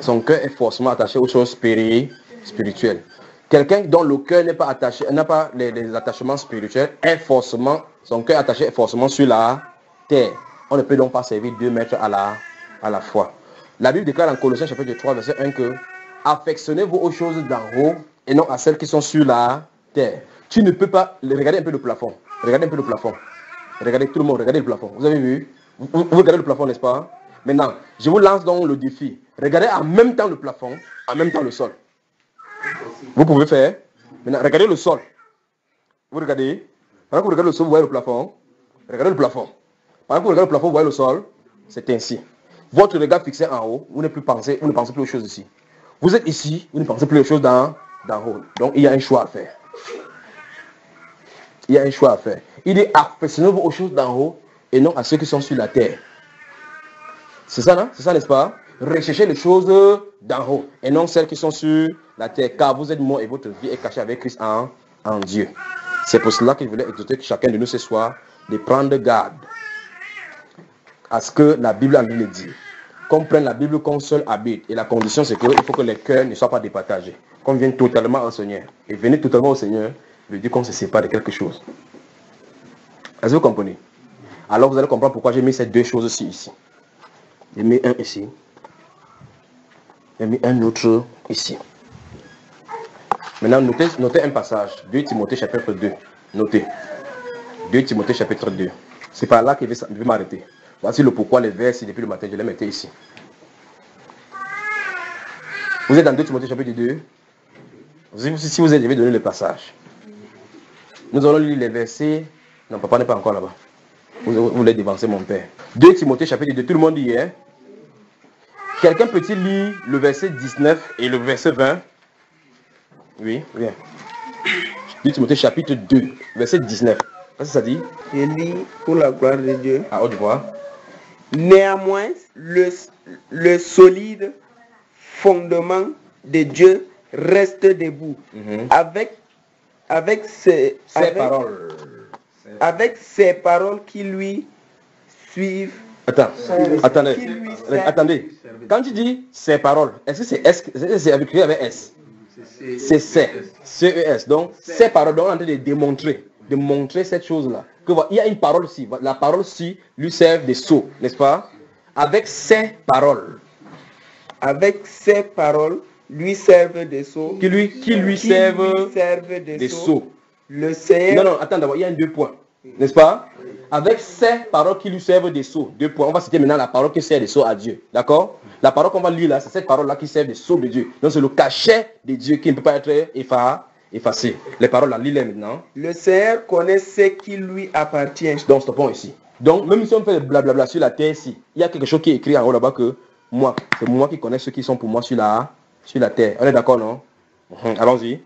son cœur est forcément attaché aux choses spirituelles. Quelqu'un dont le cœur n'est pas attaché, n'a pas les attachements spirituels, son cœur attaché est forcément sur la terre. On ne peut donc pas servir 2 maîtres à la fois. La Bible déclare en Colossiens chapitre 3, verset 1 que affectionnez-vous aux choses d'en haut et non à celles qui sont sur la terre. Tu ne peux pas... Regardez un peu le plafond. Regardez un peu le plafond. Regardez tout le monde, regardez le plafond. Vous avez vu? Vous regardez le plafond, n'est-ce pas? Maintenant, je vous lance donc le défi. Regardez en même temps le plafond, en même temps le sol. Vous pouvez faire. Maintenant, regardez le sol. Vous regardez. Pendant que vous regardez le sol, vous voyez le plafond. Regardez le plafond. Pendant que vous regardez le plafond, vous voyez le sol. C'est ainsi. Votre regard fixé en haut, vous ne pensez plus aux choses ici. Vous êtes ici, vous ne pensez plus aux choses d'en haut. Donc, il y a un choix à faire. Il y a un choix à faire. Il dit, affectionnez-vous aux choses d'en haut et non à ceux qui sont sur la terre. C'est ça, non? C'est ça, n'est-ce pas? Recherchez les choses d'en haut et non celles qui sont sur la terre, car vous êtes morts et votre vie est cachée avec Christ en Dieu. C'est pour cela que je voulais exhorter chacun de nous ce soir de prendre garde à ce que la Bible en nous dit. Qu'on prenne la Bible comme seul habit. Et la condition, c'est qu'il faut que les cœurs ne soient pas départagés. Qu'on vienne totalement au Seigneur. Et venir totalement au Seigneur veut dire qu'on se sépare de quelque chose. Est-ce que vous comprenez? Alors vous allez comprendre pourquoi j'ai mis ces deux choses ici. J'ai mis un ici. J'ai mis un autre ici. Maintenant, notez un passage. 2 Timothée chapitre 2. Notez. 2 Timothée chapitre 2. C'est par là que je vais m'arrêter. Voici le pourquoi les versets depuis le matin, je les mettais ici. Vous êtes dans 2 Timothée chapitre 2. Si vous êtes, je vais donner le passage. Nous allons lire les versets. Non, papa n'est pas encore là-bas. Vous voulez dévancer mon père. 2 Timothée chapitre 2, tout le monde dit, hein? Quelqu'un peut-il lire le verset 19 et le verset 20? Oui, viens. 2 Timothée chapitre 2, verset 19. Qu'est-ce que ça dit? Je lis pour la gloire de Dieu. À haute voix. Néanmoins, le solide fondement de Dieu reste debout. Avec ses paroles qui lui suivent. Attendez. Quand tu dis ses paroles, est-ce que c'est écrit avec S? C'est C-E-S. Donc, ces paroles, donc on est en train de montrer cette chose-là. Il y a une parole ci. La parole ci lui sert de sceau, n'est-ce pas? Avec ces paroles. Avec ces paroles, lui servent de sceau. Qui lui servent de sceau. Le Seigneur. Non, attends d'abord, il y a 2 points. N'est-ce pas? Avec ces paroles qui lui servent de sceau. 2 points. On va citer maintenant la parole qui sert de sceau à Dieu. D'accord? La parole qu'on va lire là, c'est cette parole-là qui sert de sceau de Dieu. Donc c'est le cachet de Dieu qui ne peut pas être effacé. Les paroles là, lis-les maintenant. Le Seigneur connaît ce qui lui appartient. Donc stoppons ici. Donc même si on fait le blablabla sur la terre ici, il y a quelque chose qui est écrit en haut là-bas que moi, c'est moi qui connais ceux qui sont pour moi sur la terre. On est d'accord, non? Allons-y.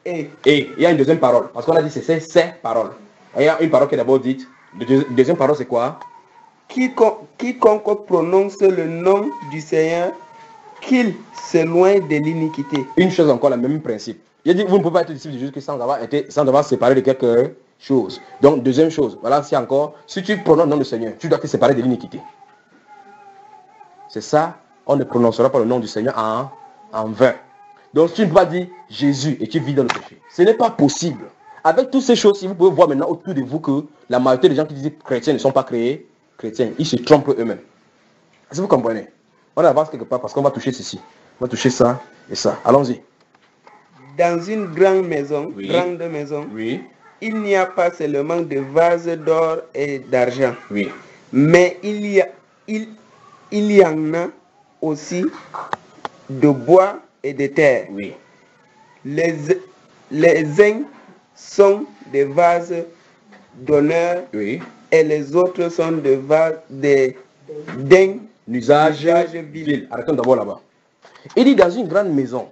Et il y a une deuxième parole. Parce qu'on a dit c'est ces paroles. Il y a une parole qui est d'abord dite. La deuxième parole c'est quoi? Quiconque prononce le nom du Seigneur, qu'il s'éloigne de l'iniquité. Une chose encore, le même principe. Il dit vous ne pouvez pas être disciple de Jésus sans avoir séparé de quelque chose. Donc deuxième chose, voilà, c'est encore, si tu prononces le nom du Seigneur, tu dois te séparer de l'iniquité. C'est ça, on ne prononcera pas le nom du Seigneur en vain. Donc tu ne peux pas dire Jésus et tu vis dans le péché. Ce n'est pas possible. Avec toutes ces choses, si vous pouvez voir maintenant autour de vous que la majorité des gens qui disent chrétiens ne sont pas créés chrétiens, ils se trompent eux-mêmes. Est-ce que vous comprenez? On avance quelque part parce qu'on va toucher ceci. On va toucher ça et ça. Allons-y. Dans une grande maison, il n'y a pas seulement de vases d'or et d'argent. Mais il y en a aussi de bois et de terre. Les uns sont des vases d'honneur et les autres sont des vases d'un usage vil. Arrêtons d'abord là-bas. Il dit dans une grande maison,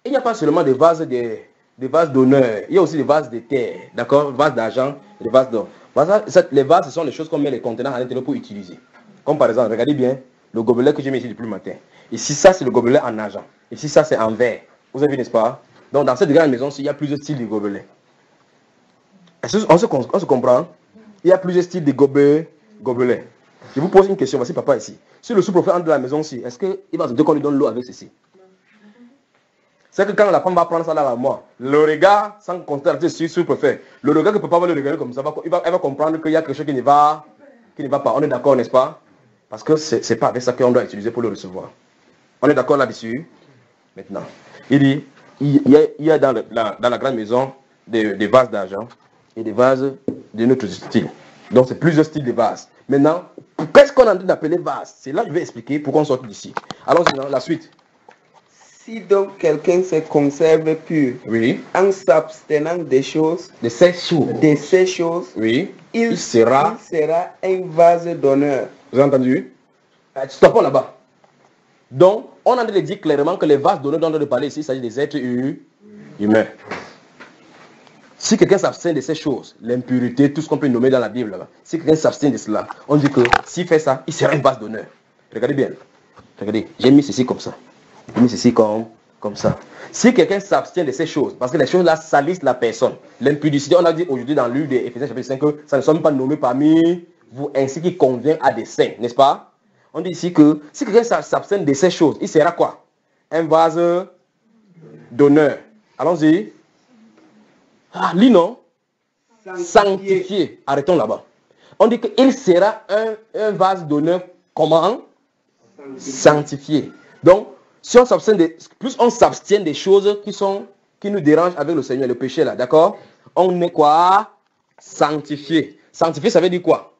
il n'y a pas seulement des vases d'honneur, il y a aussi des vases de terre, d'accord, des vases d'argent, des vases d'or. Les vases, ce sont les choses qu'on met les contenants à l'intérieur pour utiliser. Comme par exemple, regardez bien, le gobelet que j'ai mis ici depuis le matin. Ici, ça c'est le gobelet en argent. Ici, ça c'est en verre. Vous avez vu, n'est-ce pas? Donc dans cette grande maison, il y a plusieurs styles de gobelets. On se comprend? Il y a plusieurs styles de gobelets. Je vous pose une question, voici papa ici. Si le sous-prophète entre dans la maison ici, est-ce qu'il va se dire qu'on lui donne l'eau avec ceci? C'est que quand la femme va prendre ça là à moi, le regard, sans constater sur le sous-prophète, le regard que papa va le regarder comme ça, elle va comprendre qu'il y a quelque chose qui ne va pas. On est d'accord, n'est-ce pas? Parce que ce n'est pas avec ça qu'on doit utiliser pour le recevoir. On est d'accord là-dessus? Maintenant, il dit, il y a dans la grande maison des vases d'argent et des vases de notre style. Donc c'est plusieurs styles de vases. Maintenant, qu'est-ce qu'on est en train d'appeler vase? C'est là que je vais expliquer pourquoi on sort d'ici. Allons-y dans la suite. Si donc quelqu'un se conserve pur, en s'abstenant de ces choses, il sera un vase d'honneur. Vous avez entendu? Stoppons là-bas. Donc, on a train de dire clairement que les vases d'honneur dont on a parlé ici, il s'agit des êtres humains. Si quelqu'un s'abstient de ces choses, l'impureté, tout ce qu'on peut nommer dans la Bible, là, si quelqu'un s'abstient de cela, on dit que s'il fait ça, il sera un vase d'honneur. Regardez bien. Regardez, j'ai mis ceci comme ça. J'ai mis ceci comme ça. Si quelqu'un s'abstient de ces choses, parce que les choses là salissent la personne, l'impudicité, on a dit aujourd'hui dans le livre d'Éphésiens chapitre 5 que ça ne soit pas nommé parmi vous ainsi qu'il convient à des saints, n'est-ce pas? On dit ici que si quelqu'un s'abstient de ces choses, il sera quoi? Un vase d'honneur. Allons-y. Ah, lis non? Sanctifié. Arrêtons là-bas. On dit qu'il sera un vase d'honneur comment? Sanctifié. Donc, si on s'abstient plus on s'abstient des choses qui nous dérangent avec le Seigneur, le péché là, d'accord? On est quoi? Sanctifié. Sanctifié, ça veut dire quoi?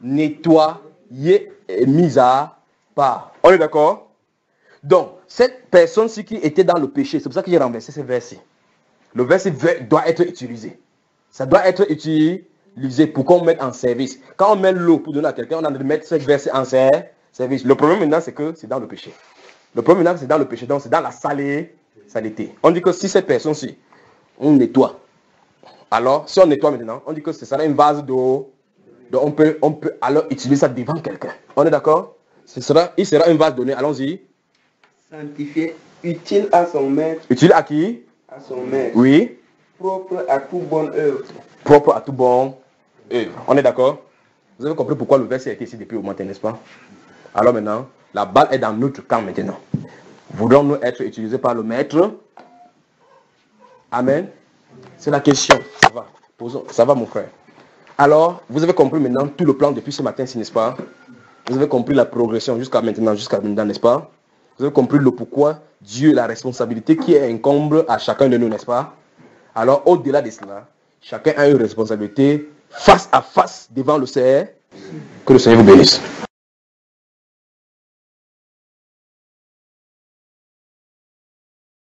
Nettoyer et mis à part. On est d'accord? Donc, cette personne-ci qui était dans le péché, c'est pour ça que j'ai renversé ce verset. Le verset doit être utilisé. Ça doit être utilisé pour qu'on mette en service. Quand on met l'eau pour donner à quelqu'un, on a de mettre ce verset en service. Le problème maintenant, c'est que c'est dans le péché. Le problème maintenant, c'est dans le péché. Donc, c'est dans la saleté. On dit que si cette personne-ci, on nettoie. Alors, si on nettoie maintenant, on dit que ce sera une vase d'eau. Donc, on peut alors utiliser ça devant quelqu'un. On est d'accord? Il sera une vase donnée. Allons-y. Sanctifié, utile à son maître. Utile à qui? À son maître. Oui. Propre à toute bonne œuvre. Propre à toute bonne œuvre. On est d'accord? Vous avez compris pourquoi le verset a été ici depuis au matin, n'est-ce pas? Alors maintenant, la balle est dans notre camp maintenant. Voudrons-nous être utilisés par le maître? Amen. C'est la question. Ça va. Posons. Ça va, mon frère. Alors, vous avez compris maintenant tout le plan depuis ce matin, n'est-ce pas? Vous avez compris la progression jusqu'à maintenant, n'est-ce pas? Vous avez compris le pourquoi Dieu, la responsabilité qui incombe à chacun de nous, n'est-ce pas? Alors, au-delà de cela, chacun a une responsabilité face à face devant le Seigneur. Que le Seigneur vous bénisse.